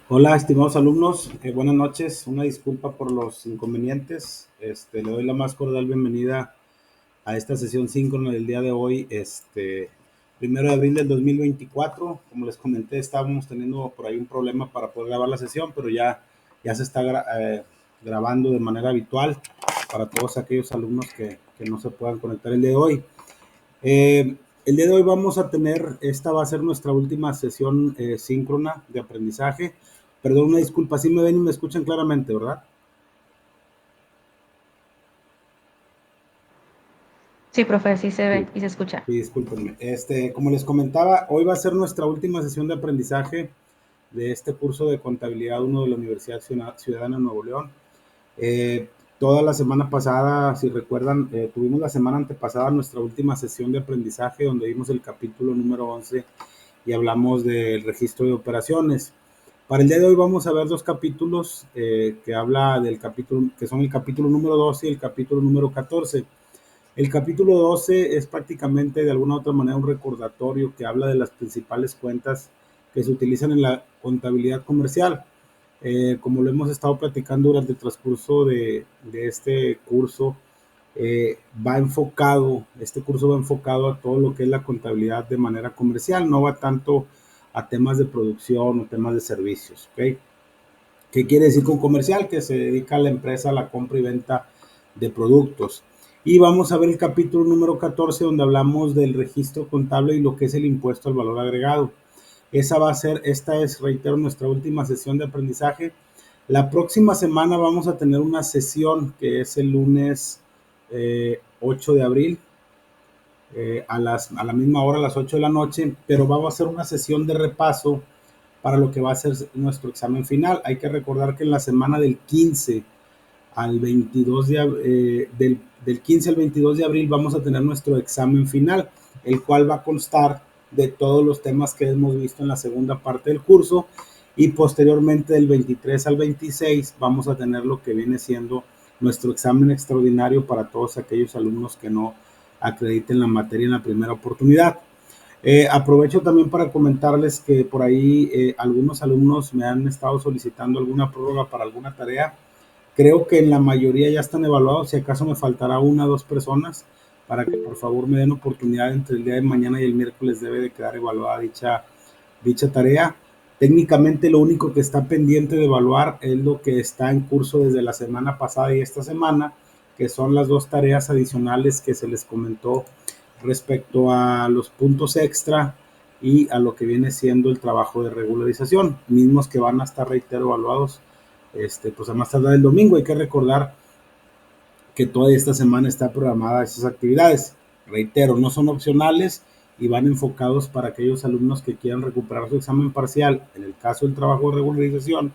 Hola, estimados alumnos, buenas noches. Una disculpa por los inconvenientes. Le doy la más cordial bienvenida a esta sesión síncrona del día de hoy, 1 de abril del 2024. Como les comenté, estábamos teniendo por ahí un problema para poder grabar la sesión, pero ya se está grabando de manera habitual para todos aquellos alumnos que no se puedan conectar el día de hoy. El día de hoy vamos a tener, esta va a ser nuestra última sesión síncrona de aprendizaje. Perdón, una disculpa, sí me ven y me escuchan claramente, ¿verdad? Sí, profe, sí se Sí, ve y se escucha. sí, discúlpenme. Como les comentaba, hoy va a ser nuestra última sesión de aprendizaje de este curso de contabilidad 1 de la Universidad Ciudadana de Nuevo León. Eh, Toda la semana pasada, si recuerdan, tuvimos la semana antepasada nuestra última sesión de aprendizaje donde vimos el capítulo número 11 y hablamos del registro de operaciones. Para el día de hoy vamos a ver dos capítulos que habla del capítulo, que son el capítulo número 12 y el capítulo número 14. El capítulo 12 es prácticamente de alguna u otra manera un recordatorio que habla de las principales cuentas que se utilizan en la contabilidad comercial. Como lo hemos estado platicando durante el transcurso de este curso, este curso va enfocado a todo lo que es la contabilidad de manera comercial, no va tanto a temas de producción o temas de servicios, ¿ok? ¿Qué quiere decir con comercial? Que se dedica a la empresa a la compra y venta de productos. Y vamos a ver el capítulo número 14 donde hablamos del registro contable y lo que es el impuesto al valor agregado. Esta es, reitero, nuestra última sesión de aprendizaje. La próxima semana vamos a tener una sesión que es el lunes 8 de abril a la misma hora, a las 8 de la noche, pero vamos a hacer una sesión de repaso para lo que va a ser nuestro examen final. Hay que recordar que en la semana del 15 al 22 del 15 al 22 de abril vamos a tener nuestro examen final, el cual va a constar de todos los temas que hemos visto en la segunda parte del curso y posteriormente del 23 al 26 vamos a tener lo que viene siendo nuestro examen extraordinario para todos aquellos alumnos que no acrediten la materia en la primera oportunidad. Aprovecho también para comentarles que por ahí algunos alumnos me han estado solicitando alguna prórroga para alguna tarea. Creo que en la mayoría ya están evaluados, si acaso me faltará una o dos personas para que por favor me den oportunidad entre el día de mañana y el miércoles debe de quedar evaluada dicha tarea. Técnicamente lo único que está pendiente de evaluar es lo que está en curso desde la semana pasada y esta semana, que son las dos tareas adicionales que se les comentó respecto a los puntos extra y a lo que viene siendo el trabajo de regularización, mismos que van a estar, reitero, evaluados pues a más tardar el domingo. Hay que recordar que toda esta semana está programada esas actividades. Reitero, no son opcionales y van enfocados para aquellos alumnos que quieran recuperar su examen parcial, en el caso del trabajo de regularización,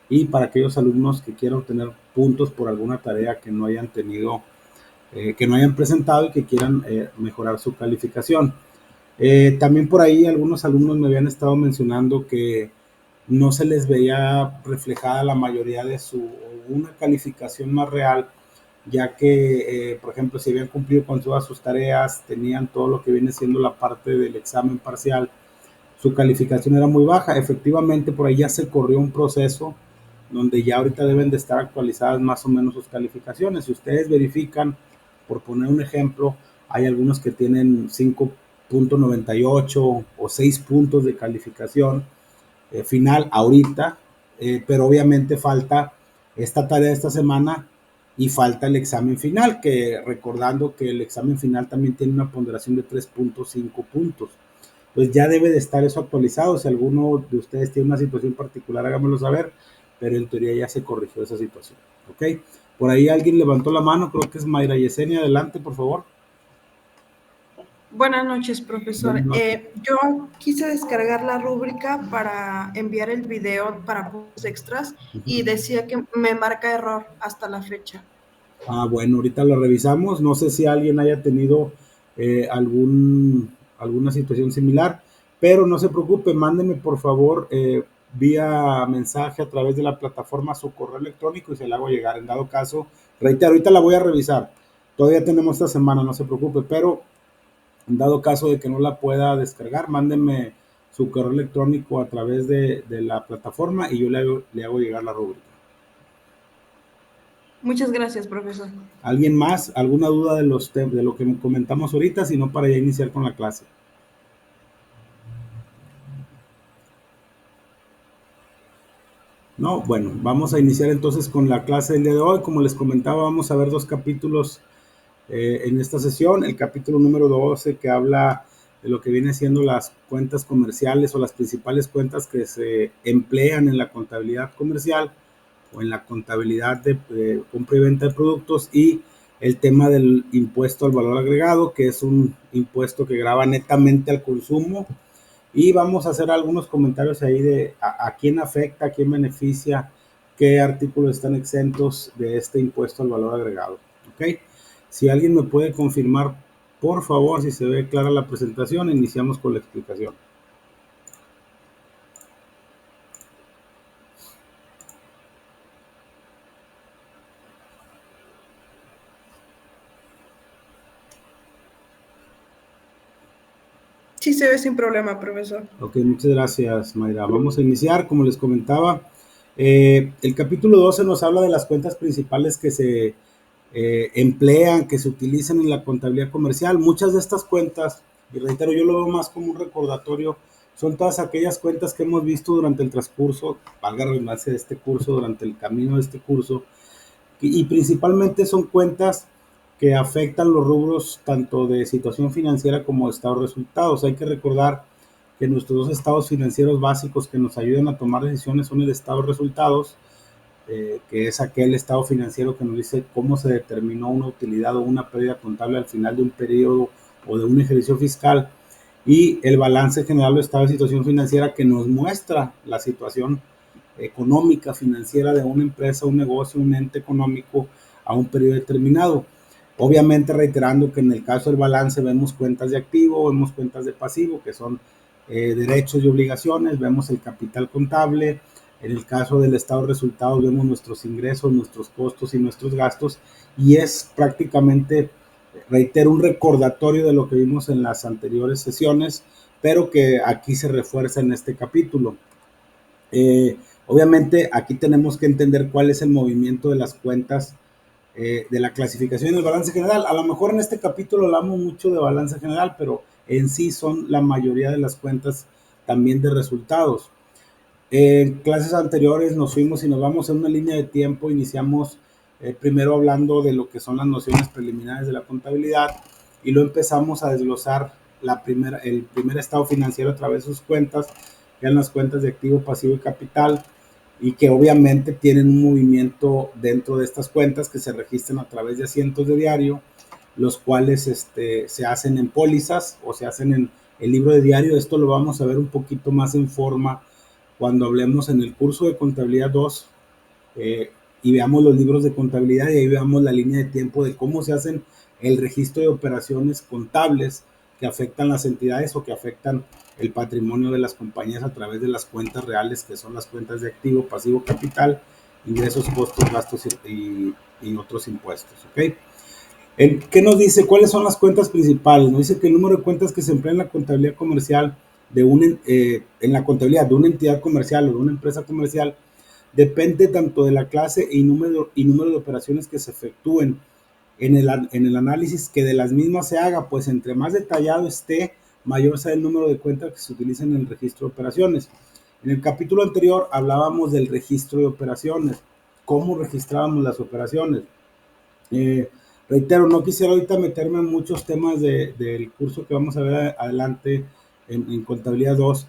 y para aquellos alumnos que quieran obtener puntos por alguna tarea que no hayan tenido, que no hayan presentado y que quieran mejorar su calificación. También por ahí algunos alumnos me habían estado mencionando que no se les veía reflejada la mayoría de una calificación más real, ya que, por ejemplo, si habían cumplido con todas sus tareas, tenían todo lo que viene siendo la parte del examen parcial, su calificación era muy baja. Efectivamente, por ahí ya se corrió un proceso donde ya ahorita deben de estar actualizadas más o menos sus calificaciones. Si ustedes verifican, por poner un ejemplo, hay algunos que tienen 5.98 o 6 puntos de calificación final ahorita, pero obviamente falta esta tarea de esta semana y falta el examen final, que recordando que el examen final también tiene una ponderación de 3.5 puntos. Pues ya debe de estar eso actualizado. Si alguno de ustedes tiene una situación particular, háganmelo saber, pero en teoría ya se corrigió esa situación. ¿Ok? Por ahí alguien levantó la mano, creo que es Mayra Yesenia. Adelante, por favor. Buenas noches, Buenas profesor. noches. Yo quise descargar la rúbrica para enviar el video para puntos extras y decía que me marca error hasta la fecha. Bueno, ahorita lo revisamos. No sé si alguien haya tenido alguna situación similar, pero no se preocupe, mándeme por favor vía mensaje a través de la plataforma su correo electrónico y se la hago llegar. En dado caso, reitero, ahorita la voy a revisar. Todavía tenemos esta semana, no se preocupe, pero en dado caso de que no la pueda descargar, mándenme su correo electrónico a través de la plataforma y yo le hago llegar la rúbrica. Muchas gracias, profesor. ¿Alguien más? ¿Alguna duda de lo que comentamos ahorita? Si no, para ya iniciar con la clase. No, bueno, vamos a iniciar entonces con la clase del día de hoy. Como les comentaba, vamos a ver 2 capítulos en esta sesión. El capítulo número 12, que habla de lo que viene siendo las cuentas comerciales o las principales cuentas que se emplean en la contabilidad comercial o en la contabilidad de compra y venta de productos, y el tema del impuesto al valor agregado, que es un impuesto que grava netamente al consumo. Y vamos a hacer algunos comentarios ahí de a quién afecta, a quién beneficia, qué artículos están exentos de este impuesto al valor agregado. ¿Ok? Si alguien me puede confirmar, por favor, si se ve clara la presentación, iniciamos con la explicación. Sí se ve sin problema, profesor. Ok, muchas gracias, Mayra. Vamos a iniciar, como les comentaba. El capítulo 12 nos habla de las cuentas principales que se emplean, que se utilizan en la contabilidad comercial. Muchas de estas cuentas, y reitero, yo lo veo más como un recordatorio, son todas aquellas cuentas que hemos visto durante el transcurso, valga la redundancia, de este curso, durante el camino de este curso, y principalmente son cuentas que afectan los rubros tanto de situación financiera como de estado de resultados. Hay que recordar que nuestros 2 estados financieros básicos que nos ayudan a tomar decisiones son el estado de resultados, que es aquel estado financiero que nos dice cómo se determinó una utilidad o una pérdida contable al final de un periodo o de un ejercicio fiscal, y el balance general o estado de situación financiera, que nos muestra la situación económica, financiera de una empresa, un negocio, un ente económico a un periodo determinado. Obviamente reiterando que en el caso del balance vemos cuentas de activo, vemos cuentas de pasivo, que son derechos y obligaciones, vemos el capital contable. En el caso del estado de resultados vemos nuestros ingresos, nuestros costos y nuestros gastos, y es prácticamente, reitero, un recordatorio de lo que vimos en las anteriores sesiones, pero que aquí se refuerza en este capítulo. Obviamente aquí tenemos que entender cuál es el movimiento de las cuentas de la clasificación y el balance general. A lo mejor en este capítulo hablamos mucho de balance general, pero en sí son la mayoría de las cuentas también de resultados. En clases anteriores nos fuimos y nos vamos en una línea de tiempo. Iniciamos primero hablando de lo que son las nociones preliminares de la contabilidad y lo empezamos a desglosar el primer estado financiero a través de sus cuentas, que eran las cuentas de activo, pasivo y capital, y que obviamente tienen un movimiento dentro de estas cuentas que se registran a través de asientos de diario, los cuales se hacen en pólizas o se hacen en el libro de diario. Esto lo vamos a ver un poquito más en forma cuando hablemos en el curso de contabilidad 2 y veamos los libros de contabilidad, y ahí veamos la línea de tiempo de cómo se hacen el registro de operaciones contables que afectan las entidades o que afectan el patrimonio de las compañías a través de las cuentas reales, que son las cuentas de activo, pasivo, capital, ingresos, costos, gastos y otros impuestos. ¿Ok? ¿Qué nos dice? ¿Cuáles son las cuentas principales? Nos dice que el número de cuentas que se emplean en la contabilidad comercial en la contabilidad de una entidad comercial o de una empresa comercial depende tanto de la clase y número de operaciones que se efectúen en el análisis que de las mismas se haga, pues entre más detallado esté, mayor sea el número de cuentas que se utilizan en el registro de operaciones. En el capítulo anterior hablábamos del registro de operaciones, cómo registrábamos las operaciones. Reitero, no quisiera ahorita meterme en muchos temas del curso que vamos a ver adelante en contabilidad 2,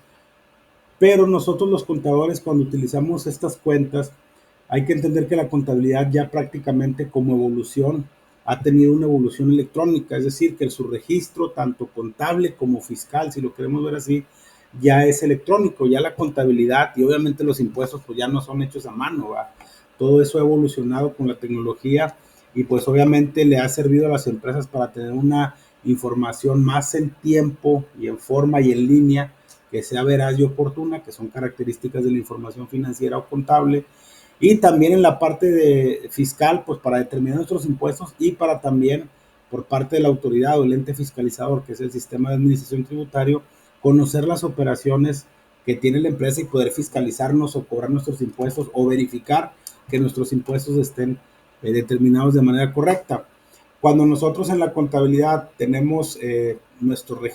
pero nosotros los contadores, cuando utilizamos estas cuentas, hay que entender que la contabilidad ya prácticamente como evolución ha tenido una evolución electrónica, es decir, que su registro, tanto contable como fiscal, si lo queremos ver así, ya es electrónico. Ya la contabilidad y obviamente los impuestos pues ya no son hechos a mano, ¿va? Todo eso ha evolucionado con la tecnología y pues obviamente le ha servido a las empresas para tener una información más en tiempo y en forma y en línea, que sea veraz y oportuna, que son características de la información financiera o contable, y también en la parte de fiscal, pues para determinar nuestros impuestos, y para también por parte de la autoridad o el ente fiscalizador, que es el sistema de administración tributario, conocer las operaciones que tiene la empresa y poder fiscalizarnos o cobrar nuestros impuestos o verificar que nuestros impuestos estén determinados de manera correcta. Cuando nosotros en la contabilidad tenemos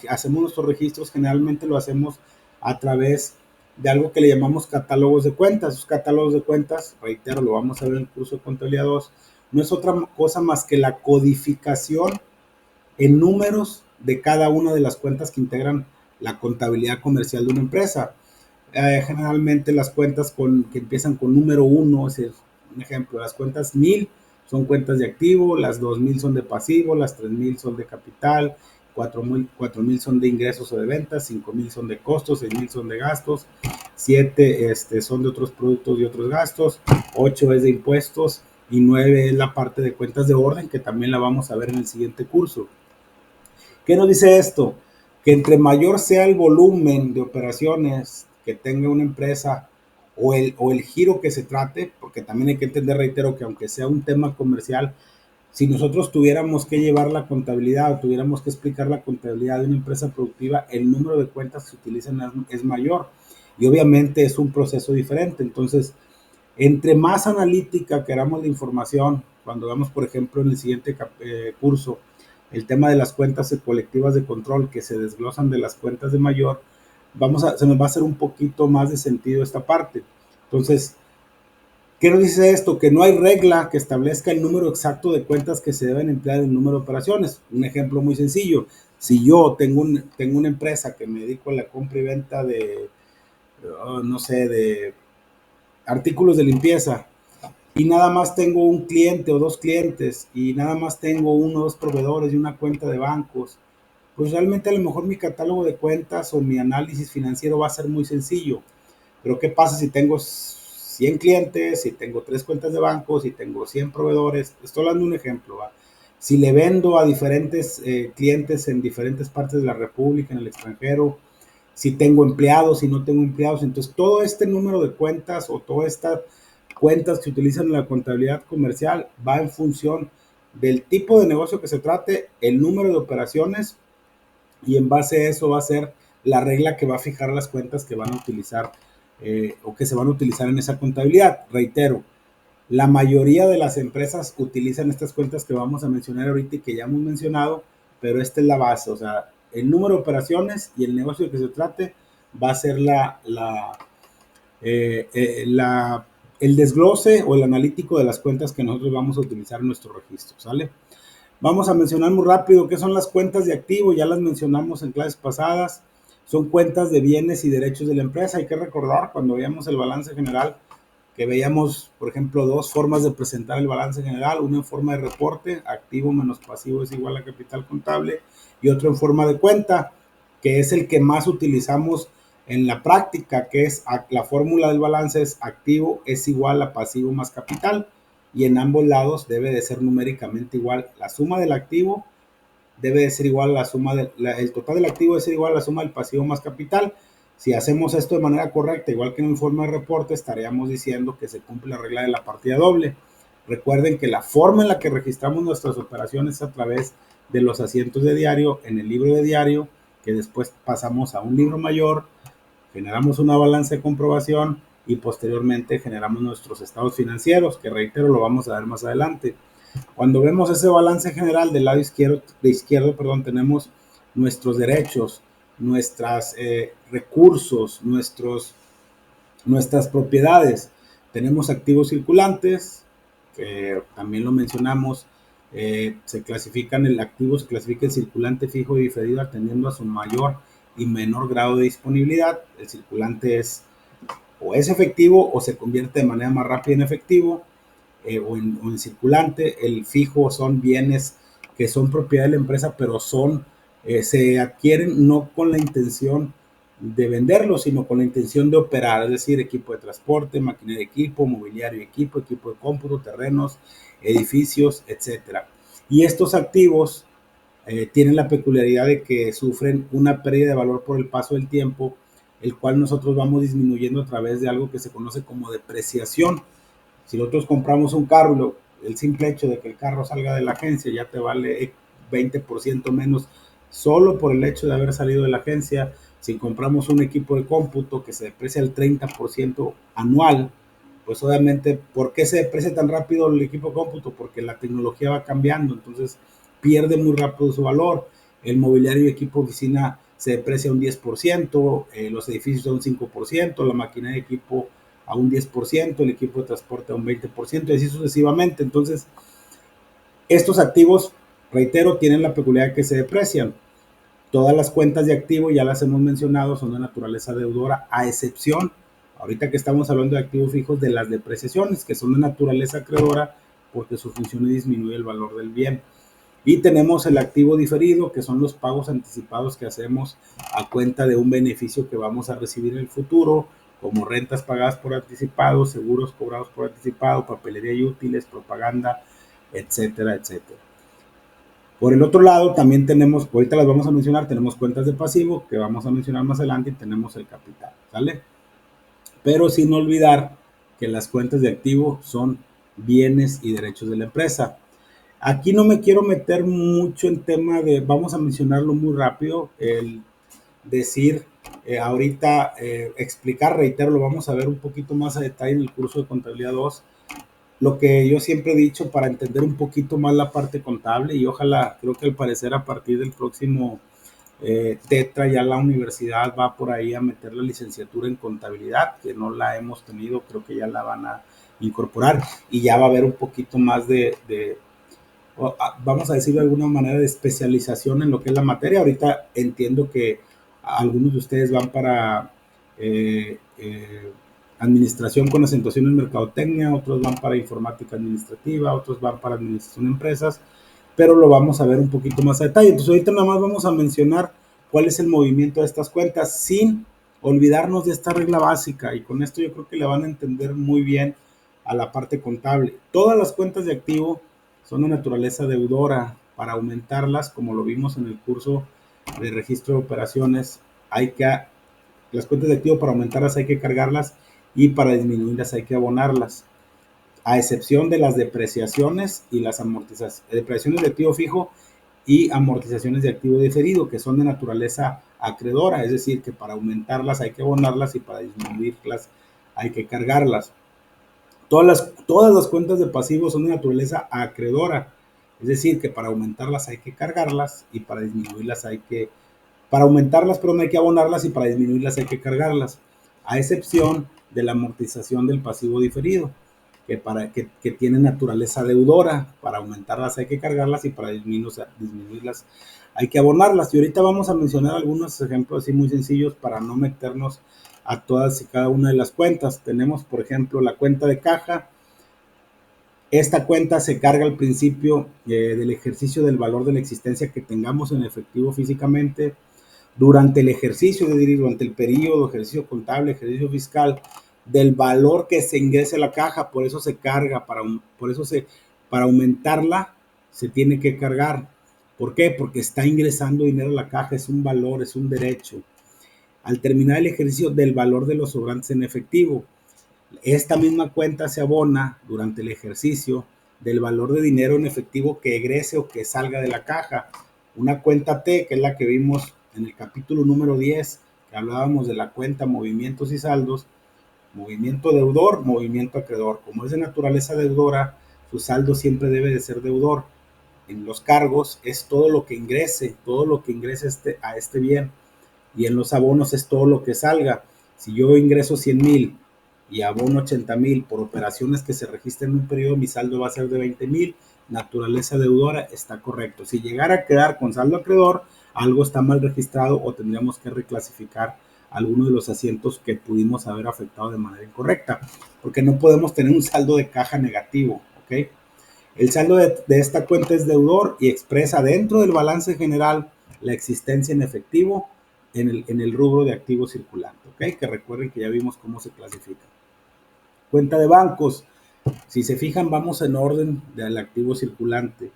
hacemos nuestros registros, generalmente lo hacemos a través de algo que le llamamos catálogos de cuentas. Esos catálogos de cuentas, reitero, lo vamos a ver en el curso de contabilidad 2, no es otra cosa más que la codificación en números de cada una de las cuentas que integran la contabilidad comercial de una empresa. Generalmente las cuentas que empiezan con número 1, es un ejemplo, las cuentas 1000 son cuentas de activo, las 2000 son de pasivo, las 3000 son de capital, 4000 son de ingresos o de ventas, 5000 son de costos, 6000 son de gastos, 7 son de otros productos y otros gastos, 8 es de impuestos y 9 es la parte de cuentas de orden, que también la vamos a ver en el siguiente curso. ¿Qué nos dice esto? Que entre mayor sea el volumen de operaciones que tenga una empresa o el giro que se trate, porque también hay que entender, reitero, que aunque sea un tema comercial, si nosotros tuviéramos que llevar la contabilidad o tuviéramos que explicar la contabilidad de una empresa productiva, el número de cuentas que se utilizan es mayor y obviamente es un proceso diferente. Entonces, entre más analítica queramos la información, cuando vemos, por ejemplo, en el siguiente curso, el tema de las cuentas colectivas de control que se desglosan de las cuentas de mayor, se nos va a hacer un poquito más de sentido esta parte. Entonces, ¿qué nos dice esto? Que no hay regla que establezca el número exacto de cuentas que se deben emplear en el número de operaciones. Un ejemplo muy sencillo. Si yo tengo una empresa que me dedico a la compra y venta de, no sé, de artículos de limpieza, y nada más tengo un cliente o dos clientes, y nada más tengo uno o dos proveedores y una cuenta de bancos, pues realmente a lo mejor mi catálogo de cuentas o mi análisis financiero va a ser muy sencillo. Pero ¿qué pasa si tengo 100 clientes, si tengo 3 cuentas de banco, si tengo 100 proveedores? Estoy dando un ejemplo, ¿va? Si le vendo a diferentes clientes en diferentes partes de la República, en el extranjero, si tengo empleados, si no tengo empleados, entonces todo este número de cuentas o todas estas cuentas que se utilizan en la contabilidad comercial va en función del tipo de negocio que se trate, el número de operaciones, y en base a eso va a ser la regla que va a fijar las cuentas que van a utilizar o que se van a utilizar en esa contabilidad. Reitero, la mayoría de las empresas utilizan estas cuentas que vamos a mencionar ahorita y que ya hemos mencionado, pero esta es la base, o sea, el número de operaciones y el negocio de que se trate va a ser el desglose o el analítico de las cuentas que nosotros vamos a utilizar en nuestro registro, ¿sale? Vamos a mencionar muy rápido qué son las cuentas de activo, ya las mencionamos en clases pasadas, son cuentas de bienes y derechos de la empresa. Hay que recordar cuando veíamos el balance general que veíamos, por ejemplo, dos formas de presentar el balance general, una en forma de reporte, activo menos pasivo es igual a capital contable, y otro en forma de cuenta, que es el que más utilizamos en la práctica, que es la fórmula del balance es activo es igual a pasivo más capital, y en ambos lados debe de ser numéricamente igual. La suma del activo debe de ser igual a la suma el total del activo debe ser igual a la suma del pasivo más capital. Si hacemos esto de manera correcta, igual que en un informe de reporte, estaríamos diciendo que se cumple la regla de la partida doble. Recuerden que la forma en la que registramos nuestras operaciones es a través de los asientos de diario en el libro de diario, que después pasamos a un libro mayor, generamos una balanza de comprobación y posteriormente generamos nuestros estados financieros, que reitero, lo vamos a ver más adelante. Cuando vemos ese balance general del lado izquierdo, tenemos nuestros derechos, nuestros recursos, nuestras propiedades. Tenemos activos circulantes, que también lo mencionamos, se clasifica en circulante fijo y diferido atendiendo a su mayor y menor grado de disponibilidad. El circulante es efectivo o se convierte de manera más rápida en efectivo. O en circulante. El fijo son bienes que son propiedad de la empresa, pero se adquieren no con la intención de venderlos, sino con la intención de operar, es decir, equipo de transporte, maquinaria de equipo, mobiliario de equipo de cómputo, terrenos, edificios, etcétera. Y estos activos tienen la peculiaridad de que sufren una pérdida de valor por el paso del tiempo, el cual nosotros vamos disminuyendo a través de algo que se conoce como depreciación. Si nosotros compramos un carro, el simple hecho de que el carro salga de la agencia ya te vale 20% menos solo por el hecho de haber salido de la agencia, Si compramos un equipo de cómputo que se deprecia el 30% anual, pues obviamente, ¿por qué se deprecia tan rápido el equipo de cómputo? Porque la tecnología va cambiando, entonces pierde muy rápido su valor. El mobiliario y equipo de oficina se deprecia un 10%, los edificios a un 5%, la maquinaria de equipo a un 10%, el equipo de transporte a un 20%, y así sucesivamente. Entonces, estos activos, reitero, tienen la peculiaridad que se deprecian. Todas las cuentas de activo, ya las hemos mencionado, son de naturaleza deudora, a excepción, ahorita que estamos hablando de activos fijos, de las depreciaciones, que son de naturaleza acreedora, porque su función es disminuir el valor del bien. Y tenemos el activo diferido, que son los pagos anticipados que hacemos a cuenta de un beneficio que vamos a recibir en el futuro, como rentas pagadas por anticipado, seguros cobrados por anticipado, papelería y útiles, propaganda, etcétera, etcétera. Por el otro lado, también tenemos, ahorita las vamos a mencionar, tenemos cuentas de pasivo, que vamos a mencionar más adelante, y tenemos el capital, ¿sale? Pero sin olvidar que las cuentas de activo son bienes y derechos de la empresa. Aquí no me quiero meter mucho en tema de, vamos a mencionarlo muy rápido, el decir, ahorita explicar, reitero, lo vamos a ver un poquito más a detalle en el curso de Contabilidad 2, lo que yo siempre he dicho para entender un poquito más la parte contable, y ojalá, creo que al parecer a partir del próximo TETRA ya la universidad va por ahí a meter la licenciatura en contabilidad, que no la hemos tenido, creo que ya la van a incorporar, y ya va a haber un poquito más vamos a decirlo de alguna manera, de especialización en lo que es la materia. Ahorita entiendo que algunos de ustedes van para administración con acentuación en mercadotecnia, otros van para informática administrativa, otros van para administración de empresas, pero lo vamos a ver un poquito más a detalle. Entonces ahorita nada más vamos a mencionar cuál es el movimiento de estas cuentas sin olvidarnos de esta regla básica, y con esto yo creo que le van a entender muy bien a la parte contable. Todas las cuentas de activo son de naturaleza deudora. Para aumentarlas, como lo vimos en el curso de registro de operaciones, las cuentas de activo, para aumentarlas hay que cargarlas, y para disminuirlas hay que abonarlas, a excepción de las depreciaciones y las amortizaciones, depreciaciones de activo fijo y amortizaciones de activo diferido, que son de naturaleza acreedora, es decir, que para aumentarlas hay que abonarlas y para disminuirlas hay que cargarlas. Todas las cuentas de pasivos son de naturaleza acreedora, es decir, que para aumentarlas hay que cargarlas y para disminuirlas para aumentarlas, pero no hay que abonarlas, y para disminuirlas hay que cargarlas, a excepción de la amortización del pasivo diferido, que tiene naturaleza deudora. Para aumentarlas hay que cargarlas y para disminuirlas hay que abonarlas. Y ahorita vamos a mencionar algunos ejemplos así muy sencillos para no meternos a todas y cada una de las cuentas. Tenemos, por ejemplo, la cuenta de caja. Esta cuenta se carga al principio del ejercicio del valor de la existencia que tengamos en efectivo físicamente. Durante el ejercicio, es decir, durante el periodo, ejercicio contable, ejercicio fiscal, del valor que se ingrese a la caja. Por eso se carga, para aumentarla se tiene que cargar. ¿Por qué? Porque está ingresando dinero a la caja, es un valor, es un derecho. Al terminar el ejercicio, del valor de los sobrantes en efectivo. Esta misma cuenta se abona durante el ejercicio del valor de dinero en efectivo que egrese o que salga de la caja. Una cuenta T, que es la que vimos en el capítulo número 10, que hablábamos de la cuenta movimientos y saldos, movimiento deudor, movimiento acreedor. Como es de naturaleza deudora, su saldo siempre debe de ser deudor. En los cargos es todo lo que ingrese a este bien, y en los abonos es todo lo que salga. Si yo ingreso 100,000 y abono 80,000 por operaciones que se registren en un periodo, mi saldo va a ser de 20,000. Naturaleza deudora, está correcto. Si llegara a quedar con saldo acreedor, algo está mal registrado, o tendríamos que reclasificar alguno de los asientos que pudimos haber afectado de manera incorrecta, porque no podemos tener un saldo de caja negativo, ¿ok? El saldo de esta cuenta es deudor y expresa dentro del balance general la existencia en efectivo en el rubro de activo circulante, ¿ok? Que recuerden que ya vimos cómo se clasifica. Cuenta de bancos. Si se fijan, vamos en orden del activo circulante.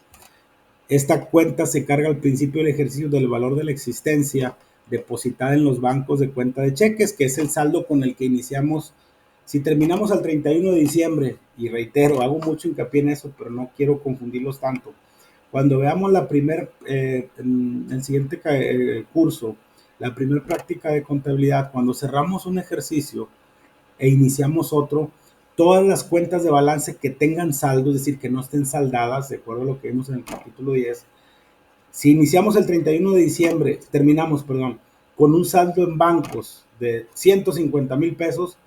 Esta cuenta se carga al principio del ejercicio del valor de la existencia depositada en los bancos de cuenta de cheques, que es el saldo con el que iniciamos. Si terminamos al 31 de diciembre, y reitero, hago mucho hincapié en eso, pero no quiero confundirlos tanto. Cuando veamos el siguiente curso, La primera práctica de contabilidad, cuando cerramos un ejercicio e iniciamos otro, todas las cuentas de balance que tengan saldo, es decir, que no estén saldadas, de acuerdo a lo que vimos en el capítulo 10, si iniciamos el 31 de diciembre, terminamos, perdón, con un saldo en bancos de 150,000 pesos,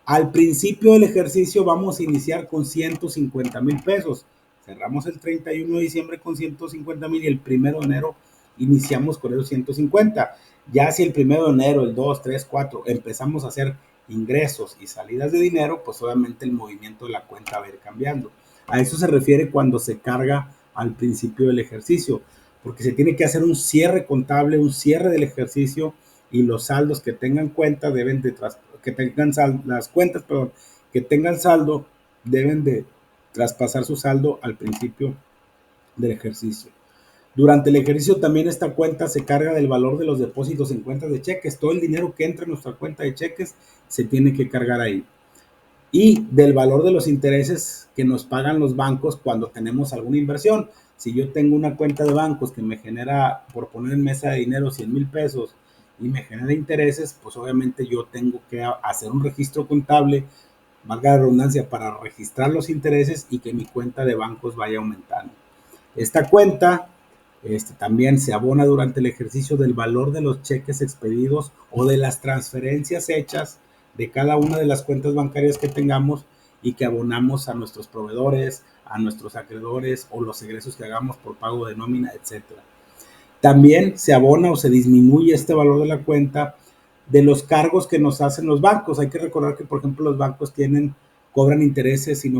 al principio del ejercicio vamos a iniciar con 150,000 pesos. Cerramos el 31 de diciembre con 150,000 y el 1 de enero iniciamos con esos 150. Ya si el 1 de enero, el 2, 3, 4 empezamos a hacer ingresos y salidas de dinero, pues obviamente el movimiento de la cuenta va a ir cambiando. A eso se refiere cuando se carga al principio del ejercicio, porque se tiene que hacer un cierre contable, un cierre del ejercicio y los saldos que tengan cuenta deben de que tengan las cuentas, perdón, que tengan saldo deben de traspasar su saldo al principio del ejercicio. Durante el ejercicio también esta cuenta se carga del valor de los depósitos en cuentas de cheques. Todo el dinero que entra en nuestra cuenta de cheques se tiene que cargar ahí. Y del valor de los intereses que nos pagan los bancos cuando tenemos alguna inversión. Si yo tengo una cuenta de bancos que me genera, por poner en mesa de dinero, 100,000 pesos y me genera intereses, pues obviamente yo tengo que hacer un registro contable, valga la redundancia, para registrar los intereses y que mi cuenta de bancos vaya aumentando. Esta cuenta también se abona durante el ejercicio del valor de los cheques expedidos o de las transferencias hechas de cada una de las cuentas bancarias que tengamos y que abonamos a nuestros proveedores, a nuestros acreedores o los egresos que hagamos por pago de nómina, etcétera. También se abona o se disminuye este valor de la cuenta de los cargos que nos hacen los bancos. Hay que recordar que, por ejemplo, los bancos cobran intereses y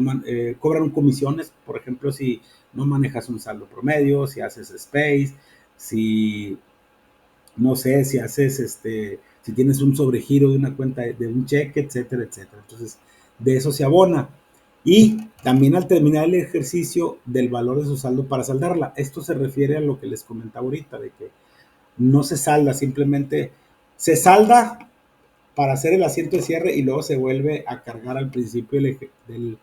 cobran comisiones, por ejemplo, si no manejas un saldo promedio, si haces space, si no sé, si haces si tienes un sobregiro de una cuenta de un cheque, etcétera, etcétera. Entonces, de eso se abona. Y también al terminar el ejercicio del valor de su saldo para saldarla. Esto se refiere a lo que les comentaba ahorita, de que no se salda, simplemente se salda para hacer el asiento de cierre y luego se vuelve a cargar al principio del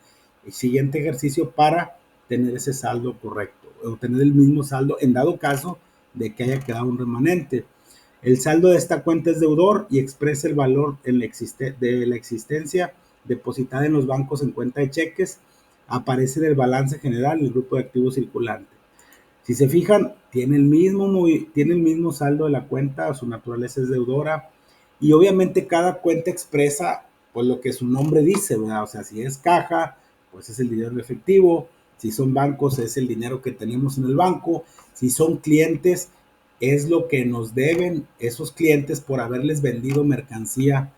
siguiente ejercicio para tener ese saldo correcto o tener el mismo saldo en dado caso de que haya quedado un remanente. El saldo de esta cuenta es deudor y expresa el valor de la existencia depositada en los bancos en cuenta de cheques. Aparece en el balance general en el grupo de activos circulante. Si se fijan, tiene el mismo saldo de la cuenta, su naturaleza es deudora y obviamente cada cuenta expresa pues lo que su nombre dice, ¿verdad? O sea, si es caja, pues es el dinero en efectivo, si son bancos es el dinero que tenemos en el banco, si son clientes es lo que nos deben esos clientes por haberles vendido mercancía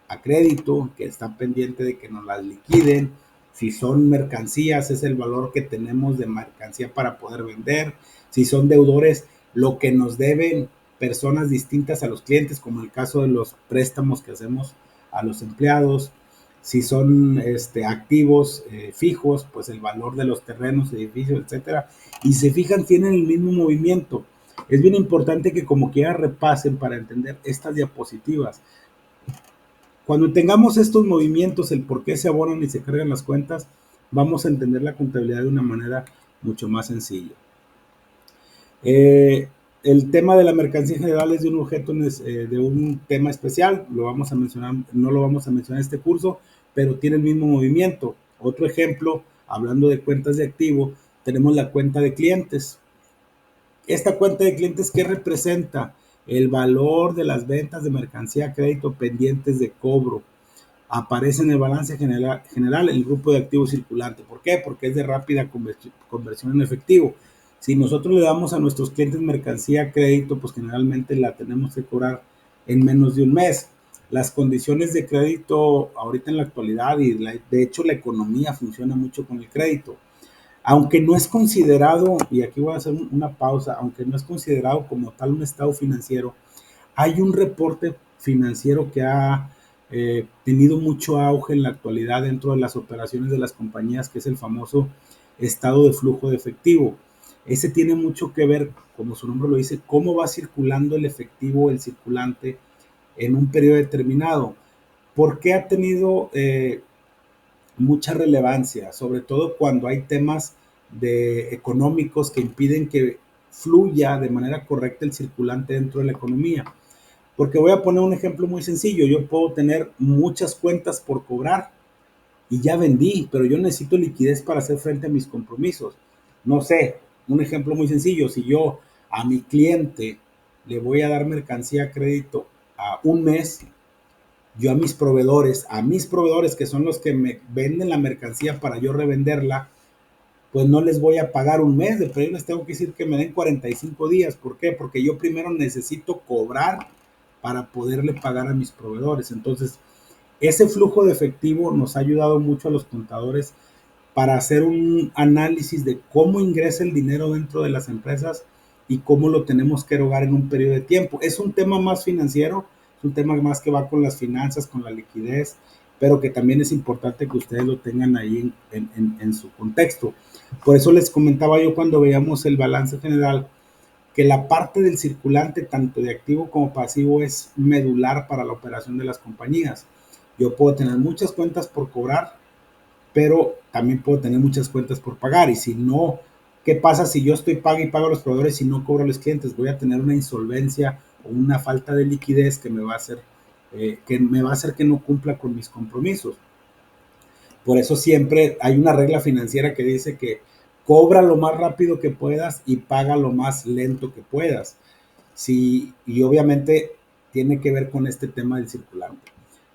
a crédito, que está pendiente de que nos las liquiden. Si son mercancías, es el valor que tenemos de mercancía para poder vender. Si son deudores, lo que nos deben personas distintas a los clientes, como el caso de los préstamos que hacemos a los empleados. Si son activos fijos, pues el valor de los terrenos, edificios, etcétera. Y se fijan, tienen el mismo movimiento. Es bien importante que como quiera repasen para entender estas diapositivas. Cuando tengamos estos movimientos, el por qué se abonan y se cargan las cuentas, vamos a entender la contabilidad de una manera mucho más sencilla. El tema de la mercancía en general es de un objeto, de un tema especial, lo vamos a mencionar, no lo vamos a mencionar en este curso, pero tiene el mismo movimiento. Otro ejemplo, hablando de cuentas de activo, tenemos la cuenta de clientes. Esta cuenta de clientes, ¿qué representa? El valor de las ventas de mercancía a crédito pendientes de cobro. Aparece en el balance general el grupo de activos circulante. ¿Por qué? Porque es de rápida conversión en efectivo. Si nosotros le damos a nuestros clientes mercancía a crédito, pues generalmente la tenemos que cobrar en menos de un mes. Las condiciones de crédito ahorita en la actualidad y de hecho la economía funciona mucho con el crédito. Aunque no es considerado, y aquí voy a hacer una pausa, aunque no es considerado como tal un estado financiero, hay un reporte financiero que ha tenido mucho auge en la actualidad dentro de las operaciones de las compañías, que es el famoso estado de flujo de efectivo. Ese tiene mucho que ver, como su nombre lo dice, cómo va circulando el efectivo, el circulante, en un periodo determinado. ¿Por qué ha tenido mucha relevancia? Sobre todo cuando hay temas económicos que impiden que fluya de manera correcta el circulante dentro de la economía. Porque voy a poner un ejemplo muy sencillo. Yo puedo tener muchas cuentas por cobrar y ya vendí, pero yo necesito liquidez para hacer frente a mis compromisos. No sé, un ejemplo muy sencillo. Si yo a mi cliente le voy a dar mercancía a crédito a un mes, yo a mis proveedores que son los que me venden la mercancía para yo revenderla, pues no les voy a pagar un mes, de pero yo les tengo que decir que me den 45 días. ¿Por qué? Porque yo primero necesito cobrar para poderle pagar a mis proveedores. Entonces, ese flujo de efectivo nos ha ayudado mucho a los contadores para hacer un análisis de cómo ingresa el dinero dentro de las empresas y cómo lo tenemos que erogar en un periodo de tiempo. Es un tema más financiero, es un tema más que va con las finanzas, con la liquidez, pero que también es importante que ustedes lo tengan ahí en su contexto. Por eso les comentaba yo cuando veíamos el balance general que la parte del circulante, tanto de activo como pasivo, es medular para la operación de las compañías. Yo puedo tener muchas cuentas por cobrar, pero también puedo tener muchas cuentas por pagar. Y si no, ¿qué pasa si yo estoy pago y pago a los proveedores y no cobro a los clientes? Voy a tener una insolvencia o una falta de liquidez que me va a hacer que no cumpla con mis compromisos. Por eso siempre hay una regla financiera que dice que cobra lo más rápido que puedas y paga lo más lento que puedas. Sí, y obviamente tiene que ver con este tema del circulante.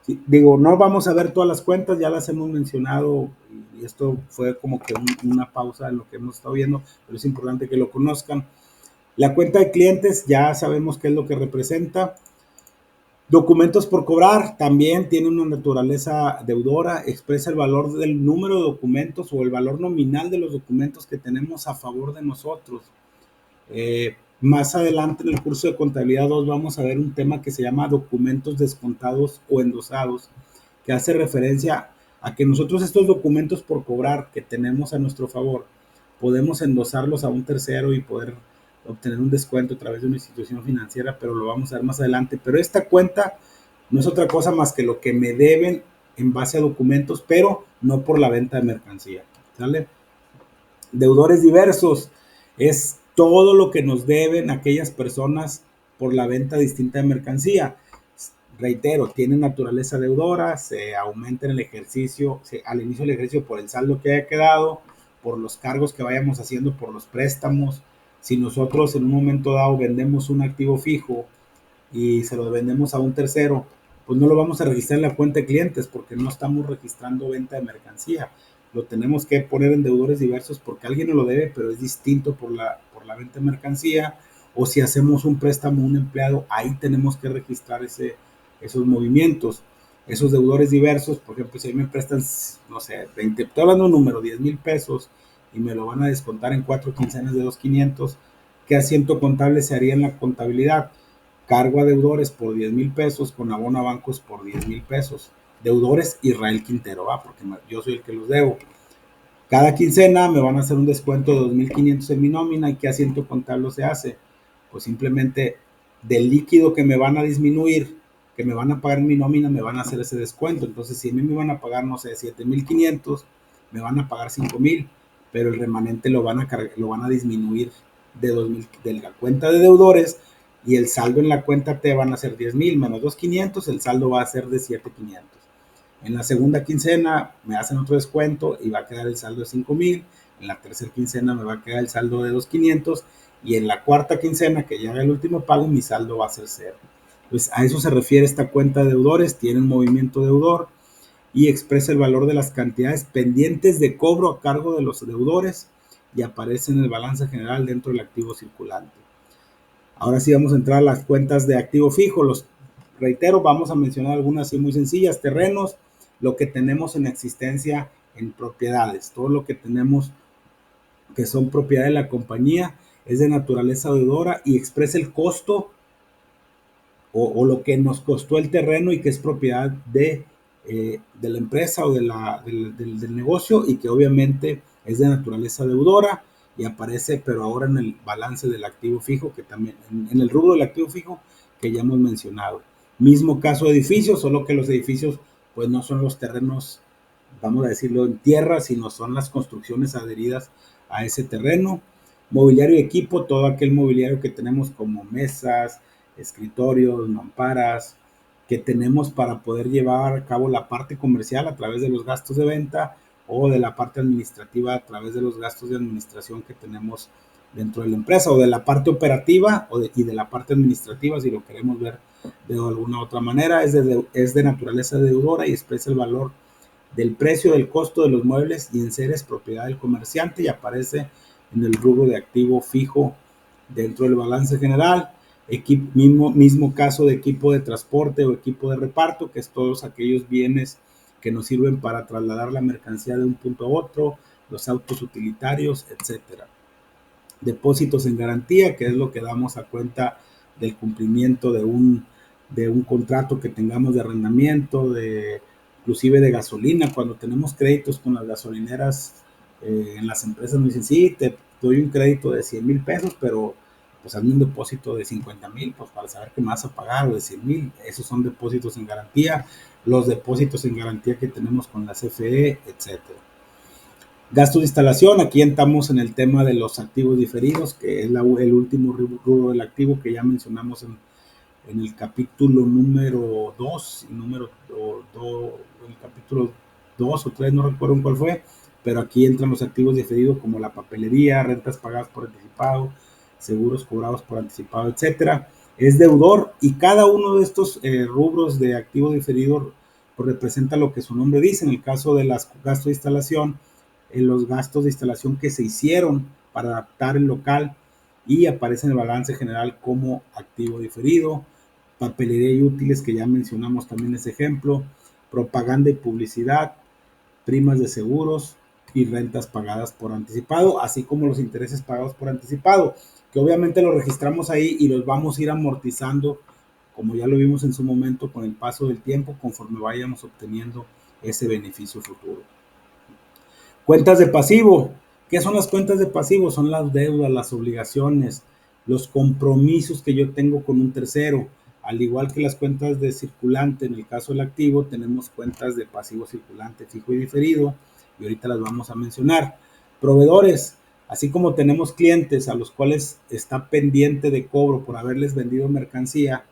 Sí, digo, no vamos a ver todas las cuentas, ya las hemos mencionado y esto fue como que una pausa en lo que hemos estado viendo, pero es importante que lo conozcan. La cuenta de clientes ya sabemos qué es lo que representa. Documentos por cobrar también tiene una naturaleza deudora, expresa el valor del número de documentos o el valor nominal de los documentos que tenemos a favor de nosotros. Más adelante en el curso de contabilidad 2 vamos a ver un tema que se llama documentos descontados o endosados, que hace referencia a que nosotros estos documentos por cobrar que tenemos a nuestro favor, podemos endosarlos a un tercero y poder obtener un descuento a través de una institución financiera, pero lo vamos a ver más adelante. Pero esta cuenta no es otra cosa más que lo que me deben en base a documentos, pero no por la venta de mercancía. ¿Sale? Deudores diversos es todo lo que nos deben aquellas personas por la venta distinta de mercancía. Reitero, tiene naturaleza deudora, se aumenta en el ejercicio, al inicio del ejercicio por el saldo que haya quedado, por los cargos que vayamos haciendo, por los préstamos. Si nosotros en un momento dado vendemos un activo fijo y se lo vendemos a un tercero, pues no lo vamos a registrar en la cuenta de clientes porque no estamos registrando venta de mercancía. Lo tenemos que poner en deudores diversos porque alguien nos lo debe, pero es distinto por la venta de mercancía. O si hacemos un préstamo a un empleado, ahí tenemos que registrar esos movimientos. Esos deudores diversos, por ejemplo, si a mí me prestan, no sé, 20, estoy hablando de un número, 10,000 pesos, y me lo van a descontar en 4 quincenas de 2,500, ¿qué asiento contable se haría en la contabilidad? Cargo a deudores por 10,000 pesos con abono a bancos por 10,000 pesos. Deudores Israel Quintero, porque yo soy el que los debo. Cada quincena me van a hacer un descuento de 2,500 en mi nómina. ¿Y qué asiento contable se hace? Pues simplemente del líquido que me van a disminuir, que me van a pagar en mi nómina, me van a hacer ese descuento. Entonces, si a mí me van a pagar, no sé, 7,500, me van a pagar 5,000, pero el remanente lo van a disminuir de la cuenta de deudores, y el saldo en la cuenta T van a ser 10,000 menos 2,500, el saldo va a ser de 7,500. En la segunda quincena me hacen otro descuento y va a quedar el saldo de 5,000. En la tercera quincena me va a quedar el saldo de 2,500. Y en la cuarta quincena, que ya haga el último pago, mi saldo va a ser cero. Pues a eso se refiere esta cuenta de deudores. Tiene un movimiento deudor y expresa el valor de las cantidades pendientes de cobro a cargo de los deudores y aparece en el balance general dentro del activo circulante. Ahora sí vamos a entrar a las cuentas de activo fijo. Reitero, vamos a mencionar algunas así muy sencillas. Terrenos, lo que tenemos en existencia en propiedades, todo lo que tenemos que son propiedad de la compañía es de naturaleza deudora y expresa el costo o lo que nos costó el terreno y que es propiedad de la empresa o del negocio, y que obviamente es de naturaleza deudora y aparece, pero ahora en el balance del activo fijo, que también en el rubro del activo fijo que ya hemos mencionado. Mismo caso de edificios, solo que los edificios pues no son los terrenos, vamos a decirlo, en tierra, sino son las construcciones adheridas a ese terreno. Mobiliario y equipo, todo aquel mobiliario que tenemos como mesas, escritorios, mamparas, que tenemos para poder llevar a cabo la parte comercial a través de los gastos de venta o de la parte administrativa a través de los gastos de administración que tenemos dentro de la empresa, o de la parte operativa y de la parte administrativa, si lo queremos ver de alguna otra manera. Es de naturaleza deudora y expresa el valor del precio del costo de los muebles y enseres propiedad del comerciante y aparece en el rubro de activo fijo dentro del balance general. Mismo caso de equipo de transporte o equipo de reparto, que es todos aquellos bienes que nos sirven para trasladar la mercancía de un punto a otro, los autos utilitarios, etcétera. Depósitos en garantía, que es lo que damos a cuenta del cumplimiento de un contrato que tengamos de arrendamiento, inclusive de gasolina. Cuando tenemos créditos con las gasolineras, en las empresas nos dicen, sí, te doy un crédito de 100,000 pesos, pero pues hazme un depósito de 50,000, pues para saber que me vas a pagar, o de 100,000. Esos son depósitos en garantía, los depósitos en garantía que tenemos con la CFE, etcétera. Gastos de instalación, aquí entramos en el tema de los activos diferidos, que es el último rubro del activo que ya mencionamos en el capítulo número 2, el capítulo 2 o 3, no recuerdo cuál fue, pero aquí entran los activos diferidos como la papelería, rentas pagadas por anticipado, seguros cobrados por anticipado, etcétera. Es deudor y cada uno de estos rubros de activos diferidos pues, representa lo que su nombre dice. En el caso de los gastos de instalación, los gastos de instalación que se hicieron para adaptar el local y aparece en el balance general como activo diferido. Papelería y útiles, que ya mencionamos también ese ejemplo, propaganda y publicidad, primas de seguros y rentas pagadas por anticipado, así como los intereses pagados por anticipado, que obviamente los registramos ahí y los vamos a ir amortizando, como ya lo vimos en su momento, con el paso del tiempo, conforme vayamos obteniendo ese beneficio futuro. Cuentas de pasivo. ¿Qué son las cuentas de pasivo? Son las deudas, las obligaciones, los compromisos que yo tengo con un tercero. Al igual que las cuentas de circulante, en el caso del activo, tenemos cuentas de pasivo circulante, fijo y diferido, y ahorita las vamos a mencionar. Proveedores, así como tenemos clientes a los cuales está pendiente de cobro por haberles vendido mercancía,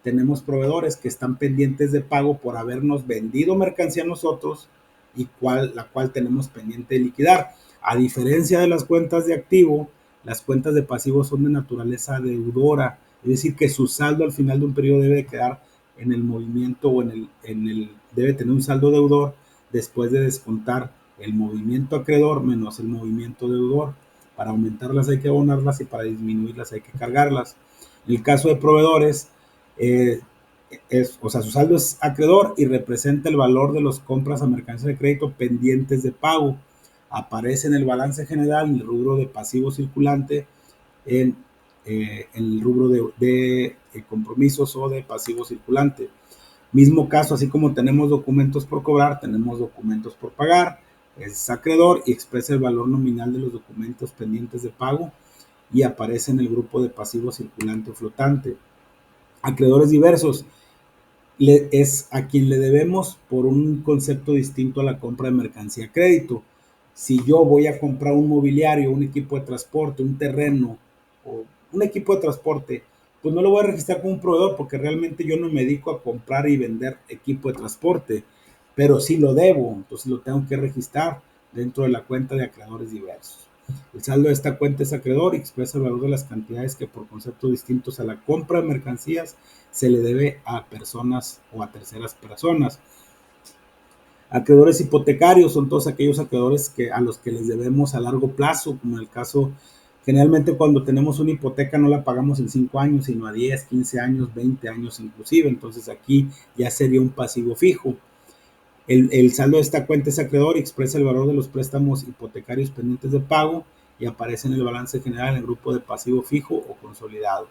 tenemos proveedores que están pendientes de pago por habernos vendido mercancía a nosotros y la cual tenemos pendiente de liquidar. A diferencia de las cuentas de activo, las cuentas de pasivo son de naturaleza deudora, es decir, que su saldo al final de un periodo debe quedar en el movimiento o debe tener un saldo deudor después de descontar el movimiento acreedor menos el movimiento deudor. Para aumentarlas hay que abonarlas y para disminuirlas hay que cargarlas. En el caso de proveedores, su saldo es acreedor y representa el valor de las compras a mercancía de crédito pendientes de pago. Aparece en el balance general, en el rubro de pasivo circulante, en el rubro de compromisos o de pasivo circulante. Mismo caso, así como tenemos documentos por cobrar, tenemos documentos por pagar. Es acreedor y expresa el valor nominal de los documentos pendientes de pago y aparece en el grupo de pasivo circulante o flotante. Acreedores diversos es a quien le debemos por un concepto distinto a la compra de mercancía a crédito. Si yo voy a comprar un mobiliario, un equipo de transporte, un terreno o un equipo de transporte, pues no lo voy a registrar como un proveedor porque realmente yo no me dedico a comprar y vender equipo de transporte, pero sí lo debo, entonces lo tengo que registrar dentro de la cuenta de acreedores diversos. El saldo de esta cuenta es acreedor y expresa el valor de las cantidades que por conceptos distintos a la compra de mercancías se le debe a personas o a terceras personas. Acreedores hipotecarios son todos aquellos acreedores a los que les debemos a largo plazo, como en el caso, generalmente cuando tenemos una hipoteca no la pagamos en 5 años, sino a 10, 15 años, 20 años inclusive, entonces aquí ya sería un pasivo fijo. El saldo de esta cuenta es acreedor y expresa el valor de los préstamos hipotecarios pendientes de pago y aparece en el balance general en el grupo de pasivo fijo o consolidado.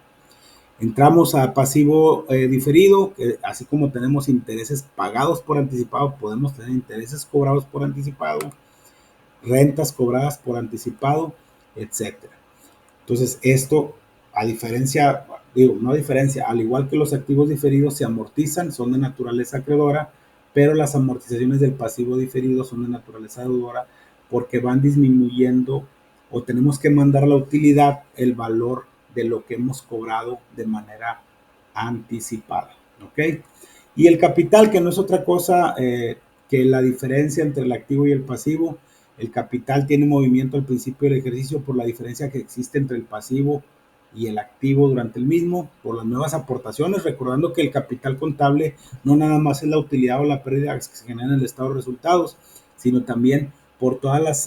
Entramos a pasivo diferido, que así como tenemos intereses pagados por anticipado, podemos tener intereses cobrados por anticipado, rentas cobradas por anticipado, etcétera. Entonces, esto, al igual que los activos diferidos se amortizan, son de naturaleza acreedora, pero las amortizaciones del pasivo diferido son de naturaleza deudora porque van disminuyendo o tenemos que mandar a la utilidad el valor de lo que hemos cobrado de manera anticipada, ¿ok? Y el capital, que no es otra cosa que la diferencia entre el activo y el pasivo. El capital tiene movimiento al principio del ejercicio por la diferencia que existe entre el pasivo y el activo durante el mismo, por las nuevas aportaciones, recordando que el capital contable no nada más es la utilidad o la pérdida que se genera en el estado de resultados, sino también por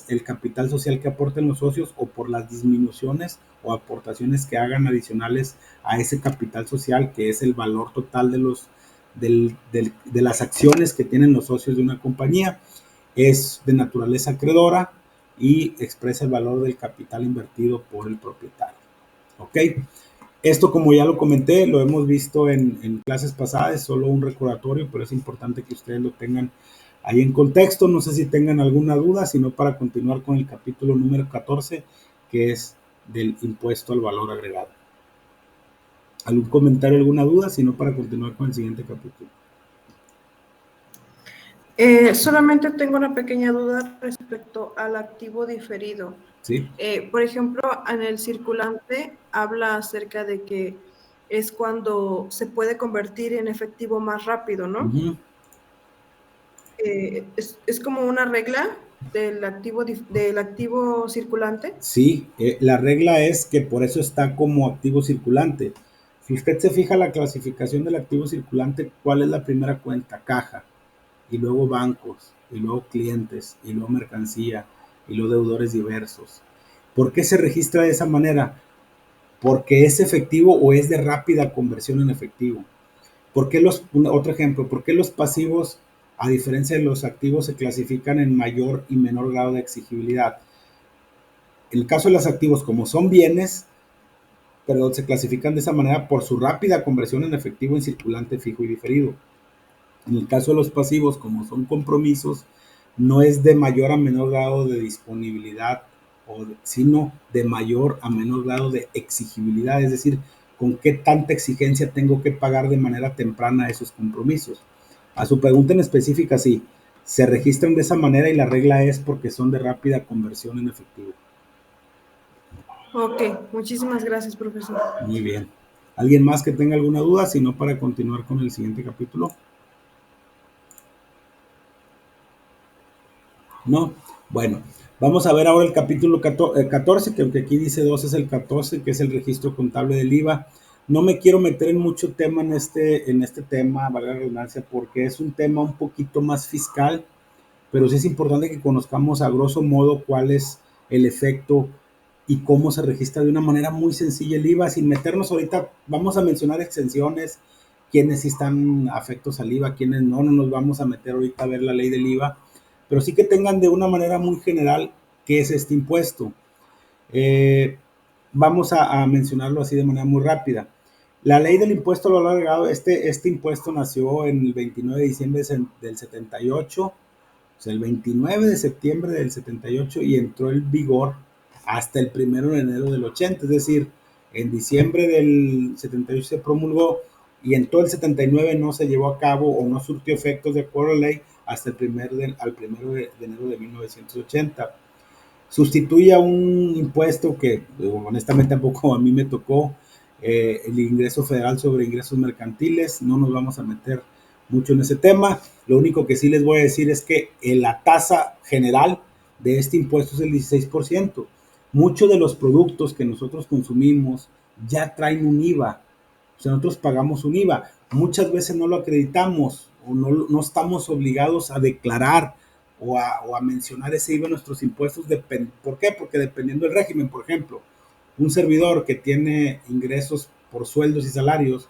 el capital social que aporten los socios o por las disminuciones o aportaciones que hagan adicionales a ese capital social, que es el valor total de las acciones que tienen los socios de una compañía. Es de naturaleza acreedora y expresa el valor del capital invertido por el propietario. ¿Ok? Esto, como ya lo comenté, lo hemos visto en clases pasadas, es solo un recordatorio, pero es importante que ustedes lo tengan ahí en contexto. No sé si tengan alguna duda, sino para continuar con el capítulo número 14, que es del impuesto al valor agregado. ¿Algún comentario, alguna duda? Sino para continuar con el siguiente capítulo. Solamente tengo una pequeña duda respecto al activo diferido. ¿Sí? Por ejemplo, en el circulante habla acerca de que es cuando se puede convertir en efectivo más rápido, ¿no? Uh-huh. Es como una regla del activo circulante. Sí, la regla es que por eso está como activo circulante. Si usted se fija la clasificación del activo circulante, ¿cuál es la primera cuenta? Caja, y luego bancos, y luego clientes, y luego mercancía, y luego deudores diversos. ¿Por qué se registra de esa manera? Porque es efectivo o es de rápida conversión en efectivo. Otro ejemplo, ¿por qué los pasivos, a diferencia de los activos, se clasifican en mayor y menor grado de exigibilidad? En el caso de los activos, como son bienes, pero se clasifican de esa manera por su rápida conversión en efectivo en circulante, fijo y diferido. En el caso de los pasivos, como son compromisos, no es de mayor a menor grado de disponibilidad, sino de mayor a menor grado de exigibilidad, es decir, con qué tanta exigencia tengo que pagar de manera temprana esos compromisos. A su pregunta en específica, sí, se registran de esa manera y la regla es porque son de rápida conversión en efectivo. Ok, muchísimas gracias, profesor. Muy bien. ¿Alguien más que tenga alguna duda? Si no, para continuar con el siguiente capítulo. ¿No? Bueno, vamos a ver ahora el capítulo 14, que aunque aquí dice 2 es el 14, que es el registro contable del IVA. No me quiero meter en mucho tema en este tema, valga la redundancia, porque es un tema un poquito más fiscal, pero sí es importante que conozcamos a grosso modo cuál es el efecto y cómo se registra de una manera muy sencilla el IVA, sin meternos ahorita. Vamos a mencionar exenciones, quiénes sí están afectos al IVA, quiénes no nos vamos a meter ahorita a ver la ley del IVA, pero sí que tengan de una manera muy general qué es este impuesto. Vamos a mencionarlo así de manera muy rápida. La ley del impuesto al valor agregado, este impuesto nació en el 29 de diciembre del 78, o sea, el 29 de septiembre del 78, y entró en vigor hasta el 1 de enero del 80, es decir, en diciembre del 78 se promulgó y en todo el 79 no se llevó a cabo o no surtió efectos de acuerdo a la ley hasta el 1 de enero de 1980. Sustituye a un impuesto que honestamente tampoco a mí me tocó, el ingreso federal sobre ingresos mercantiles. No nos vamos a meter mucho en ese tema. Lo único que sí les voy a decir es que la tasa general de este impuesto es el 16%. Muchos de los productos que nosotros consumimos ya traen un IVA. O sea, nosotros pagamos un IVA. Muchas veces no lo acreditamos o no estamos obligados a declarar o a mencionar ese IVA en nuestros impuestos. ¿Por qué? Porque dependiendo del régimen, por ejemplo, un servidor que tiene ingresos por sueldos y salarios,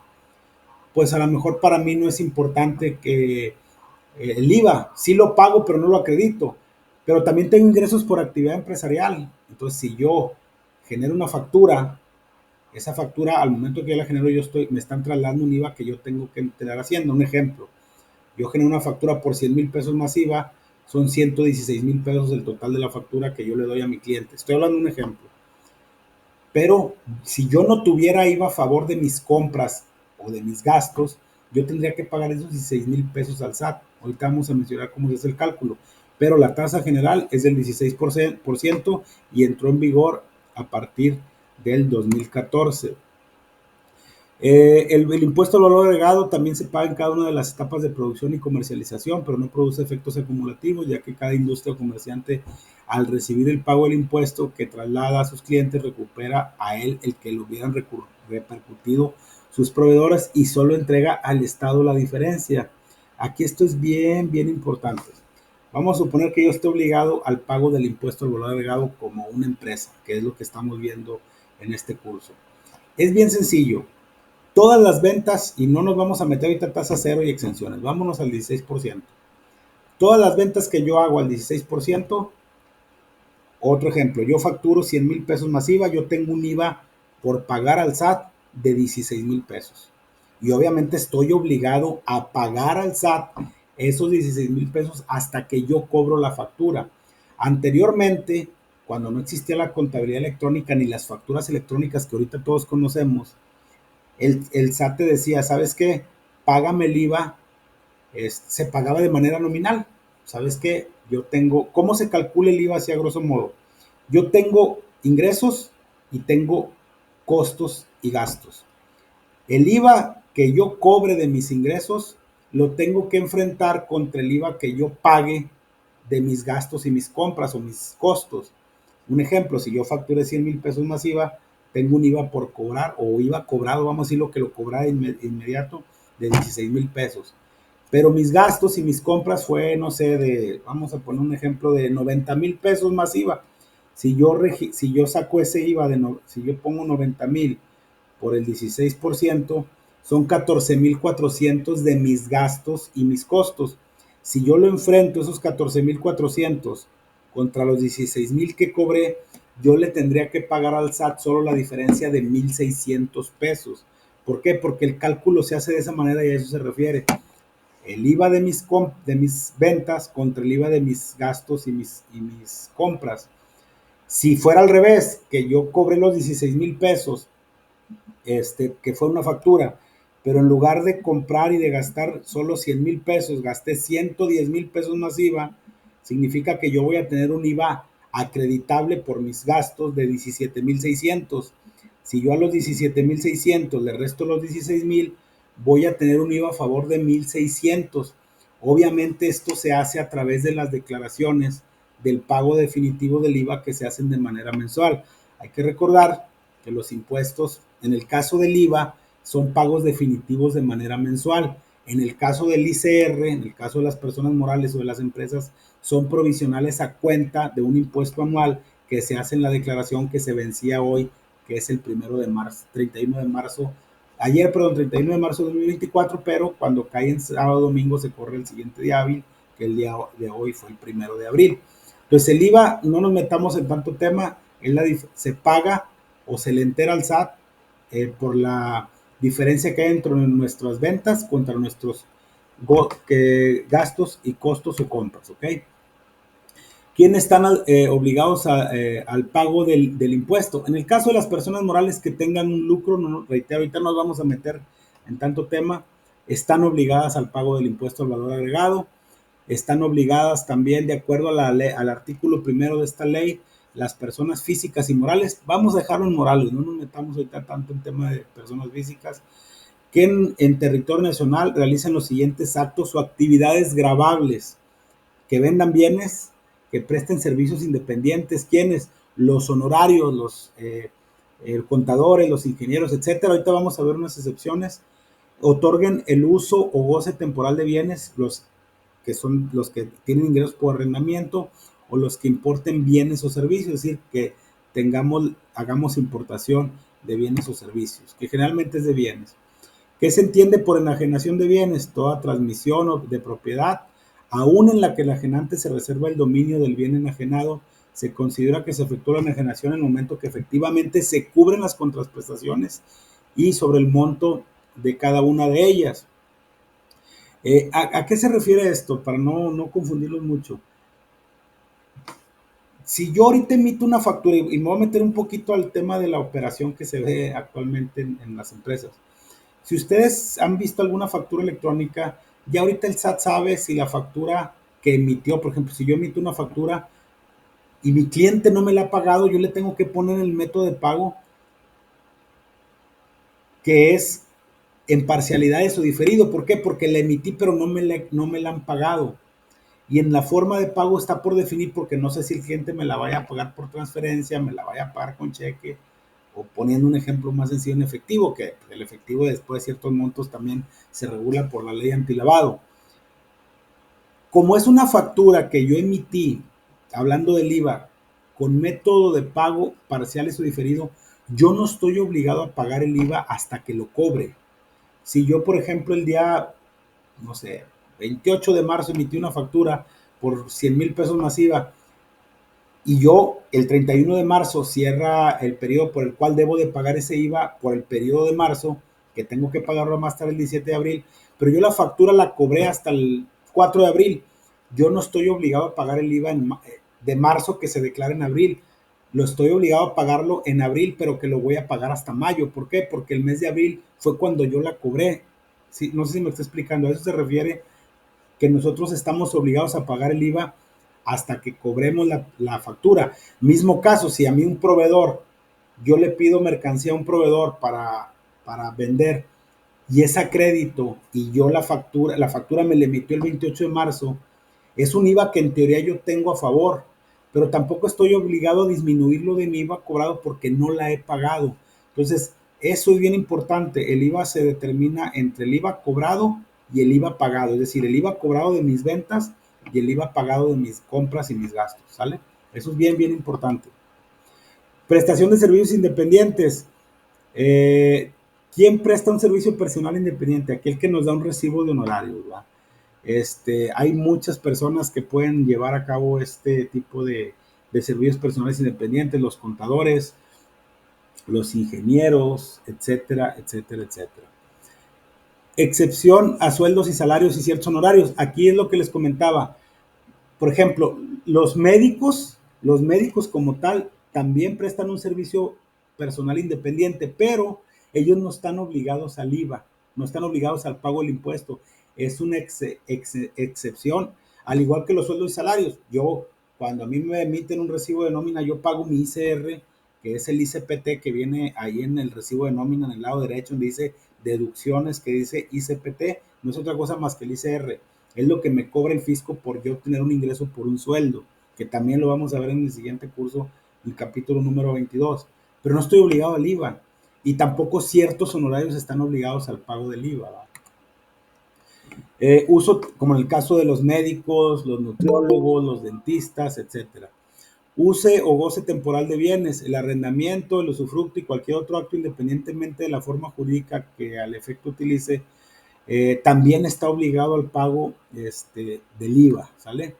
pues a lo mejor para mí no es importante que el IVA, sí lo pago, pero no lo acredito. Pero también tengo ingresos por actividad empresarial. Entonces, si yo genero una factura, esa factura, al momento que yo la genero, me están trasladando un IVA que yo tengo que entregar haciendo. Un ejemplo, yo genero una factura por 100,000 pesos más IVA, son 116,000 pesos el total de la factura que yo le doy a mi cliente. Estoy hablando de un ejemplo. Pero si yo no tuviera IVA a favor de mis compras o de mis gastos, yo tendría que pagar esos 16,000 pesos al SAT. Ahorita vamos a mencionar cómo se hace el cálculo. Pero la tasa general es del 16% y entró en vigor a partir del 2014. El impuesto al valor agregado también se paga en cada una de las etapas de producción y comercialización, pero no produce efectos acumulativos, ya que cada industria o comerciante, al recibir el pago del impuesto que traslada a sus clientes, recupera a él el que lo hubieran repercutido sus proveedores y solo entrega al Estado la diferencia. Aquí esto es bien, bien importante. Vamos a suponer que yo esté obligado al pago del impuesto al valor agregado como una empresa, que es lo que estamos viendo en este curso. Es bien sencillo. Todas las ventas, y no nos vamos a meter ahorita tasa cero y exenciones, vámonos al 16%. Todas las ventas que yo hago al 16%, otro ejemplo, yo facturo 100,000 pesos más IVA, yo tengo un IVA por pagar al SAT de 16,000 pesos. Y obviamente estoy obligado a pagar al SAT esos 16,000 pesos hasta que yo cobro la factura. Anteriormente, cuando no existía la contabilidad electrónica ni las facturas electrónicas que ahorita todos conocemos, el SAT te decía, ¿sabes qué? Págame el IVA, se pagaba de manera nominal. ¿Sabes qué? Yo tengo, ¿cómo se calcula el IVA así a grosso modo? Yo tengo ingresos y tengo costos y gastos. El IVA que yo cobre de mis ingresos lo tengo que enfrentar contra el IVA que yo pague de mis gastos y mis compras o mis costos. Un ejemplo, si yo facturé 100,000 pesos más IVA, tengo un IVA por cobrar o IVA cobrado, vamos a decir lo que lo cobraba inmediato, de 16,000 pesos. Pero mis gastos y mis compras fue, no sé, vamos a poner un ejemplo de 90,000 pesos más IVA. Si yo saco ese IVA, si yo pongo 90,000 por el 16%, son 14,400 de mis gastos y mis costos. Si yo lo enfrento, esos 14,400 contra los 16,000 que cobré, yo le tendría que pagar al SAT solo la diferencia de 1,600 pesos. ¿Por qué? Porque el cálculo se hace de esa manera y a eso se refiere. El IVA de mis ventas contra el IVA de mis gastos y mis compras. Si fuera al revés, que yo cobré los 16,000 pesos, que fue una factura, pero en lugar de comprar y de gastar solo 100,000 pesos, gasté 110,000 pesos más IVA, significa que yo voy a tener un IVA acreditable por mis gastos de 17,600. Si yo a los 17,600 le resto los 16,000, voy a tener un IVA a favor de 1,600. Obviamente esto se hace a través de las declaraciones del pago definitivo del IVA que se hacen de manera mensual. Hay que recordar que los impuestos, en el caso del IVA, son pagos definitivos de manera mensual. En el caso del ICR, en el caso de las personas morales o de las empresas, son provisionales a cuenta de un impuesto anual que se hace en la declaración que se vencía hoy, que es el 1 de marzo, 31 de marzo, ayer, perdón, 31 de marzo de 2024, pero cuando cae en sábado o domingo se corre el siguiente día hábil, que el día de hoy fue el 1 de abril. Entonces el IVA, no nos metamos en tanto tema, se paga o se le entera al SAT por la diferencia que hay entre nuestras ventas contra nuestros gastos y costos o compras, ¿ok? ¿Quiénes están obligados al pago del impuesto? En el caso de las personas morales que tengan un lucro, reitero, ahorita nos vamos a meter en tanto tema, están obligadas al pago del impuesto al valor agregado, están obligadas también, de acuerdo al artículo 1 de esta ley, las personas físicas y morales. Vamos a dejarlo en morales, no nos metamos ahorita tanto en tema de personas físicas, que en territorio nacional realicen los siguientes actos o actividades gravables: que vendan bienes, que presten servicios independientes. ¿Quiénes? Los honorarios, los contadores, los ingenieros, etcétera. Ahorita vamos a ver unas excepciones. Otorguen el uso o goce temporal de bienes, los que son los que tienen ingresos por arrendamiento, o los que importen bienes o servicios, es decir, que hagamos importación de bienes o servicios, que generalmente es de bienes. ¿Qué se entiende por enajenación de bienes? Toda transmisión de propiedad, aún en la que el enajenante se reserva el dominio del bien enajenado, se considera que se efectuó la enajenación en el momento que efectivamente se cubren las contraprestaciones y sobre el monto de cada una de ellas. ¿A qué se refiere esto? Para no confundirlos mucho. Si yo ahorita emito una factura, y me voy a meter un poquito al tema de la operación que se ve actualmente en las empresas. Si ustedes han visto alguna factura electrónica, ya ahorita el SAT sabe si la factura que emitió, por ejemplo, si yo emito una factura y mi cliente no me la ha pagado, yo le tengo que poner el método de pago que es en parcialidades o diferido. ¿Por qué? Porque la emití, pero no me la han pagado. Y en la forma de pago está por definir, porque no sé si el cliente me la vaya a pagar por transferencia, me la vaya a pagar con cheque, o poniendo un ejemplo más sencillo, en efectivo, que el efectivo después de ciertos montos también se regula por la ley antilavado. Como es una factura que yo emití, hablando del IVA, con método de pago parciales o diferido, yo no estoy obligado a pagar el IVA hasta que lo cobre. Si yo, por ejemplo, el día, no sé, 28 de marzo emití una factura por 100,000 pesos más IVA, y yo el 31 de marzo cierra el periodo por el cual debo de pagar ese IVA por el periodo de marzo, que tengo que pagarlo más tarde el 17 de abril, pero yo la factura la cobré hasta el 4 de abril. Yo no estoy obligado a pagar el IVA de marzo que se declara en abril. Lo estoy obligado a pagarlo en abril, pero que lo voy a pagar hasta mayo. ¿Por qué? Porque el mes de abril fue cuando yo la cobré. Sí, no sé si me está explicando. A eso se refiere que nosotros estamos obligados a pagar el IVA hasta que cobremos la factura. Mismo caso, si a mí un proveedor, yo le pido mercancía a un proveedor para vender y es a crédito y yo la factura me la emitió el 28 de marzo, es un IVA que en teoría yo tengo a favor, pero tampoco estoy obligado a disminuirlo de mi IVA cobrado porque no la he pagado. Entonces, eso es bien importante. El IVA se determina entre el IVA cobrado y el IVA pagado, es decir, el IVA cobrado de mis ventas y el IVA pagado de mis compras y mis gastos, ¿sale? Eso es bien, bien importante. Prestación de servicios independientes. ¿Quién presta un servicio personal independiente? Aquel que nos da un recibo de honorarios, ¿verdad? Hay muchas personas que pueden llevar a cabo este tipo de servicios personales independientes, los contadores, los ingenieros, etcétera, etcétera, etcétera. Excepción a sueldos y salarios y ciertos honorarios. Aquí es lo que les comentaba. Por ejemplo, los médicos como tal también prestan un servicio personal independiente, pero ellos no están obligados al IVA, no están obligados al pago del impuesto. Es una excepción, al igual que los sueldos y salarios. Yo, cuando a mí me emiten un recibo de nómina, yo pago mi ICR, que es el ICPT que viene ahí en el recibo de nómina, en el lado derecho, donde dice deducciones, que dice ICPT, no es otra cosa más que el ICR. Es lo que me cobra el fisco por yo tener un ingreso por un sueldo, que también lo vamos a ver en el siguiente curso, el capítulo número 22. Pero no estoy obligado al IVA, y tampoco ciertos honorarios están obligados al pago del IVA, ¿verdad? Uso, como en el caso de los médicos, los nutriólogos, los dentistas, etcétera. Use o goce temporal de bienes, el arrendamiento, el usufructo y cualquier otro acto independientemente de la forma jurídica que al efecto utilice, también está obligado al pago del IVA, ¿sale?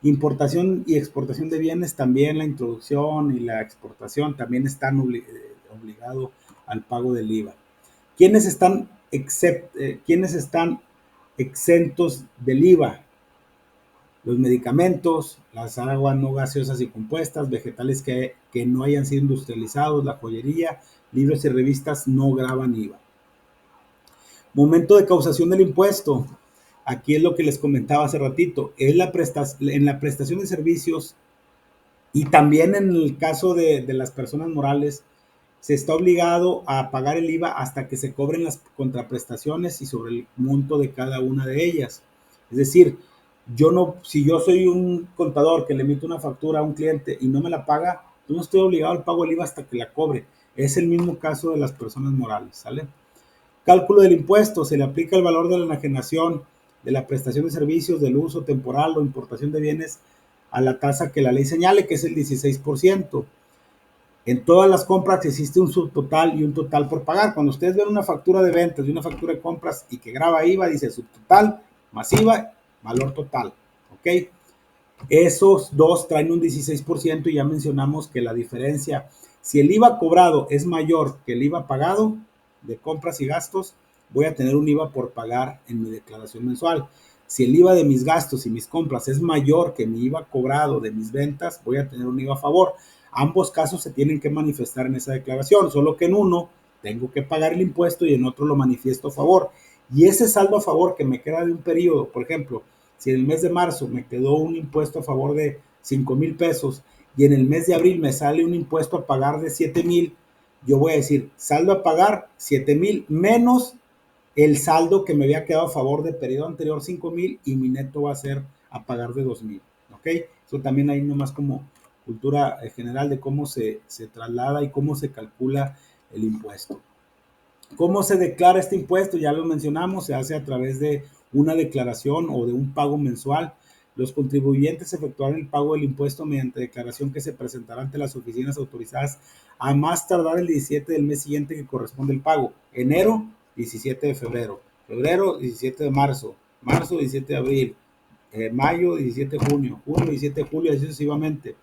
Importación y exportación de bienes, también la introducción y la exportación también están obligados al pago del IVA. ¿Quiénes están exentos del IVA? Los medicamentos, las aguas no gaseosas y compuestas, vegetales que no hayan sido industrializados, la joyería, libros y revistas no gravan IVA. Momento de causación del impuesto. Aquí es lo que les comentaba hace ratito. Es en la prestación de servicios y también en el caso de las personas morales, se está obligado a pagar el IVA hasta que se cobren las contraprestaciones y sobre el monto de cada una de ellas. Es decir, si yo soy un contador que le emite una factura a un cliente y no me la paga, yo no estoy obligado al pago del IVA hasta que la cobre. Es el mismo caso de las personas morales, ¿sale? Cálculo del impuesto. Se le aplica el valor de la enajenación, de la prestación de servicios, del uso temporal o importación de bienes a la tasa que la ley señale, que es el 16%. En todas las compras existe un subtotal y un total por pagar. Cuando ustedes ven una factura de ventas y una factura de compras y que graba IVA, dice subtotal más IVA, valor total, ¿ok? Esos dos traen un 16% y ya mencionamos que la diferencia, si el IVA cobrado es mayor que el IVA pagado de compras y gastos, voy a tener un IVA por pagar en mi declaración mensual. Si el IVA de mis gastos y mis compras es mayor que mi IVA cobrado de mis ventas, voy a tener un IVA a favor. Ambos casos se tienen que manifestar en esa declaración, solo que en uno tengo que pagar el impuesto y en otro lo manifiesto a favor. Y ese saldo a favor que me queda de un periodo, por ejemplo, si en el mes de marzo me quedó un impuesto a favor de 5,000 pesos y en el mes de abril me sale un impuesto a pagar de 7,000, yo voy a decir saldo a pagar 7,000 menos el saldo que me había quedado a favor de periodo anterior 5,000 y mi neto va a ser a pagar de 2,000. ¿Ok? Eso también ahí nomás como cultura general de cómo se traslada y cómo se calcula el impuesto. ¿Cómo se declara este impuesto? Ya lo mencionamos, se hace a través de una declaración o de un pago mensual. Los contribuyentes efectuarán el pago del impuesto mediante declaración que se presentará ante las oficinas autorizadas a más tardar el 17 del mes siguiente que corresponde el pago. Enero, 17 de febrero. Febrero, 17 de marzo. Marzo, 17 de abril. Mayo, 17 de junio. Junio, 17 de julio, así sucesivamente.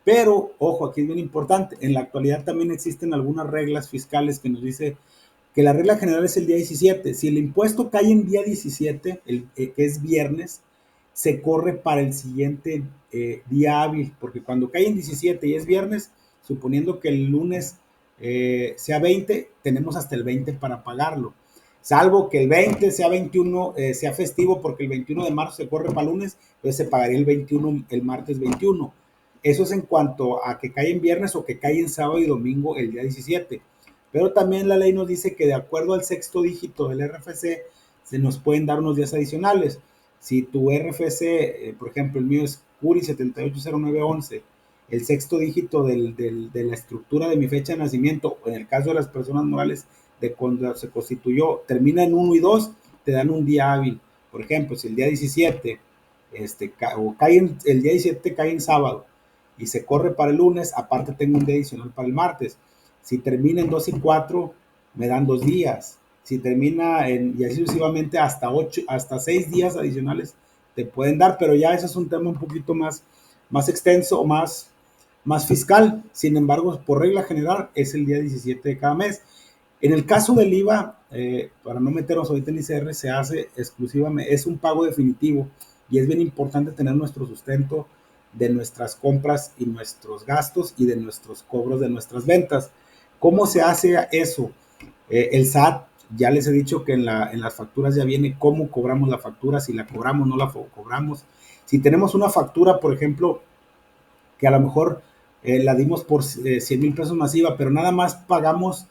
Pero, ojo, aquí es bien importante. En la actualidad también existen algunas reglas fiscales que nos dice que la regla general es el día 17. Si el impuesto cae en día 17, que es viernes, se corre para el siguiente día hábil, porque cuando cae en 17 y es viernes, suponiendo que el lunes sea 20, tenemos hasta el 20 para pagarlo. Salvo que el 20 sea 21, sea festivo, porque el 21 de marzo se corre para lunes, entonces se pagaría el 21, el martes 21. Eso es en cuanto a que cae en viernes o que cae en sábado y domingo el día 17. Pero también la ley nos dice que de acuerdo al sexto dígito del RFC, se nos pueden dar unos días adicionales. Si tu RFC, por ejemplo, el mío es CURI 780911, el sexto dígito de la estructura de mi fecha de nacimiento, o en el caso de las personas morales, de cuando se constituyó, termina en 1 y 2, te dan un día hábil. Por ejemplo, si el día 17, o el día 17 cae en sábado y se corre para el lunes, aparte tengo un día adicional para el martes. Si termina en 2 y 4, me dan 2 días. Si termina y así sucesivamente hasta 6 días adicionales te pueden dar, pero ya eso es un tema un poquito más extenso o más fiscal. Sin embargo, por regla general es el día 17 de cada mes. En el caso del IVA, para no meternos ahorita en ICR, se hace exclusivamente, es un pago definitivo y es bien importante tener nuestro sustento de nuestras compras y nuestros gastos y de nuestros cobros de nuestras ventas. ¿Cómo se hace eso? El SAT, ya les he dicho que en las facturas ya viene cómo cobramos la factura, si la cobramos, no la cobramos. Si tenemos una factura, por ejemplo, que a lo mejor la dimos por 100,000 pesos masiva, pero nada más pagamos,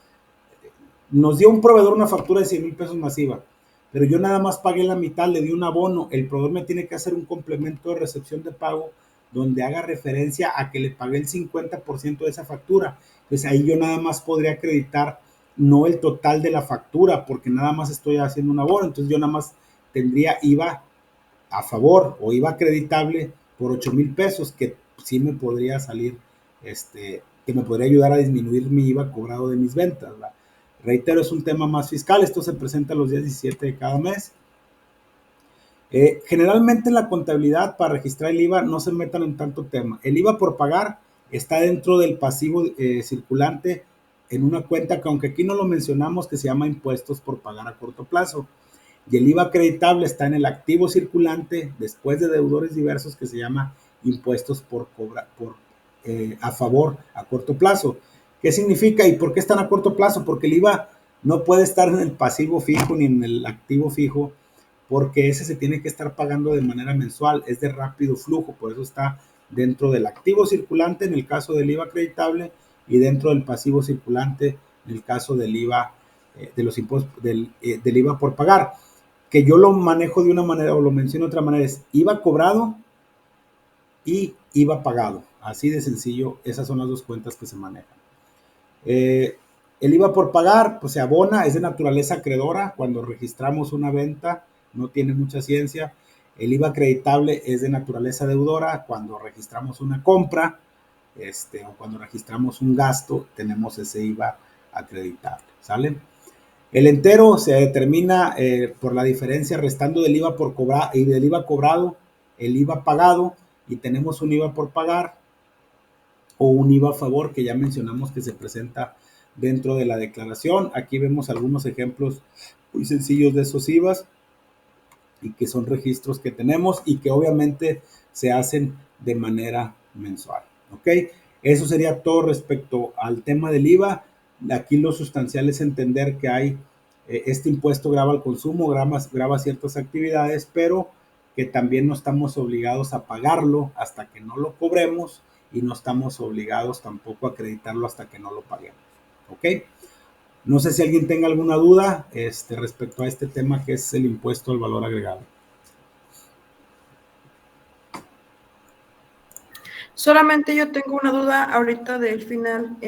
nos dio un proveedor una factura de 100,000 pesos masiva, pero yo nada más pagué la mitad, le di un abono, el proveedor me tiene que hacer un complemento de recepción de pago donde haga referencia a que le pagué el 50% de esa factura. Entonces ahí yo nada más podría acreditar no el total de la factura, porque nada más estoy haciendo un abono, entonces yo nada más tendría IVA a favor o IVA acreditable por 8,000 pesos, que sí me podría salir, que me podría ayudar a disminuir mi IVA cobrado de mis ventas, ¿verdad? Reitero, es un tema más fiscal, esto se presenta los días 17 de cada mes. Generalmente en la contabilidad para registrar el IVA no se metan en tanto tema. El IVA por pagar está dentro del pasivo circulante en una cuenta que aunque aquí no lo mencionamos, que se llama impuestos por pagar a corto plazo. Y el IVA acreditable está en el activo circulante después de deudores diversos que se llama impuestos a favor a corto plazo. ¿Qué significa y por qué están a corto plazo? Porque el IVA no puede estar en el pasivo fijo ni en el activo fijo, porque ese se tiene que estar pagando de manera mensual, es de rápido flujo, por eso está dentro del activo circulante en el caso del IVA acreditable y dentro del pasivo circulante en el caso del IVA, de los impuestos, del IVA por pagar. Que yo lo manejo de una manera o lo menciono de otra manera, es IVA cobrado y IVA pagado. Así de sencillo, esas son las dos cuentas que se manejan. El IVA por pagar, pues se abona, es de naturaleza acreedora. Cuando registramos una venta, no tiene mucha ciencia. El IVA acreditable es de naturaleza deudora. Cuando registramos una compra, o cuando registramos un gasto, tenemos ese IVA acreditable, ¿sale? El entero se determina por la diferencia restando del IVA por cobrar y del IVA cobrado, el IVA pagado, y tenemos un IVA por pagar o un IVA a favor que ya mencionamos que se presenta dentro de la declaración. Aquí vemos algunos ejemplos muy sencillos de esos IVAs y que son registros que tenemos y que obviamente se hacen de manera mensual. ¿Ok? Eso sería todo respecto al tema del IVA. Aquí lo sustancial es entender que hay, este impuesto grava el consumo, grava ciertas actividades, pero que también no estamos obligados a pagarlo hasta que no lo cobremos y no estamos obligados tampoco a acreditarlo hasta que no lo paguemos. ¿Ok? No sé si alguien tenga alguna duda respecto a este tema que es el impuesto al valor agregado. Solamente yo tengo una duda ahorita del final.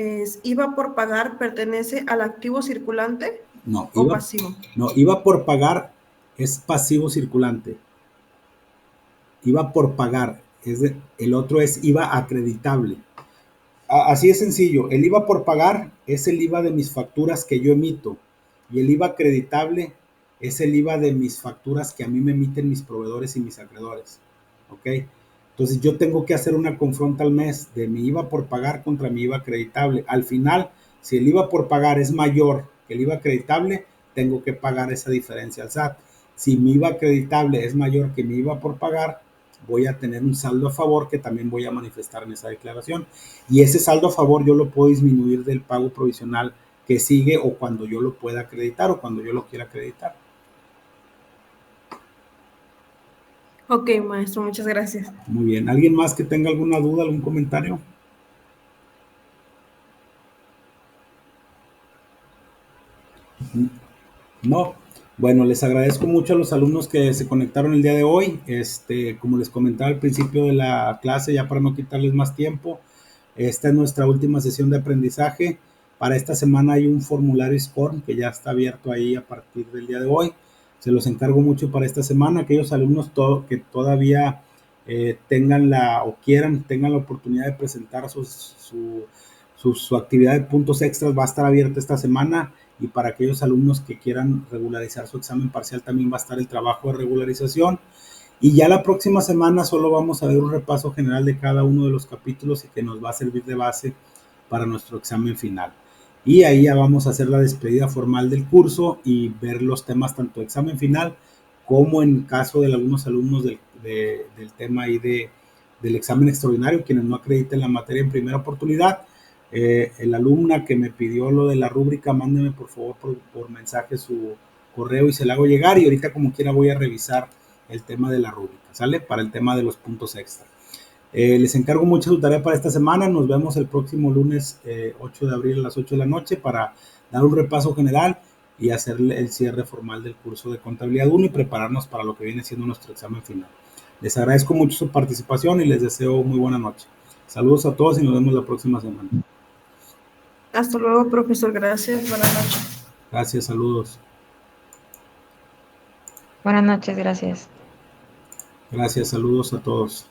¿IVA por pagar pertenece al activo circulante No, o pasivo? IVA por pagar es pasivo circulante. IVA por pagar, el otro es IVA acreditable. Así es sencillo, el IVA por pagar es el IVA de mis facturas que yo emito y el IVA acreditable es el IVA de mis facturas que a mí me emiten mis proveedores y mis acreedores. ¿Ok? Entonces yo tengo que hacer una confronta al mes de mi IVA por pagar contra mi IVA acreditable. Al final, si el IVA por pagar es mayor que el IVA acreditable, tengo que pagar esa diferencia al SAT. Si mi IVA acreditable es mayor que mi IVA por pagar, voy a tener un saldo a favor que también voy a manifestar en esa declaración. Y ese saldo a favor yo lo puedo disminuir del pago provisional que sigue o cuando yo lo pueda acreditar o cuando yo lo quiera acreditar. Ok, maestro, muchas gracias. Muy bien. ¿Alguien más que tenga alguna duda, algún comentario? No. Bueno, les agradezco mucho a los alumnos que se conectaron el día de hoy. Como les comentaba al principio de la clase, ya para no quitarles más tiempo, esta es nuestra última sesión de aprendizaje. Para esta semana hay un formulario SCORM que ya está abierto ahí a partir del día de hoy. Se los encargo mucho para esta semana. Aquellos alumnos que todavía tengan la oportunidad de presentar su actividad de puntos extras, va a estar abierta esta semana. Y para aquellos alumnos que quieran regularizar su examen parcial también va a estar el trabajo de regularización. Y ya la próxima semana solo vamos a ver un repaso general de cada uno de los capítulos y que nos va a servir de base para nuestro examen final. Y ahí ya vamos a hacer la despedida formal del curso y ver los temas tanto examen final como en caso de algunos alumnos del tema ahí del examen extraordinario, quienes no acrediten la materia en primera oportunidad. La alumna que me pidió lo de la rúbrica, mándeme por favor por mensaje su correo y se la hago llegar, y ahorita como quiera voy a revisar el tema de la rúbrica, ¿sale? Para el tema de los puntos extra. Les encargo mucho su tarea para esta semana. Nos vemos el próximo lunes 8 de abril a las 8 de la noche para dar un repaso general y hacer el cierre formal del curso de Contabilidad 1 y prepararnos para lo que viene siendo nuestro examen final. Les agradezco mucho su participación y les deseo muy buena noche. Saludos a todos y nos vemos la próxima semana. Hasta luego, profesor. Gracias. Buenas noches. Gracias, saludos. Buenas noches, gracias. Gracias, saludos a todos.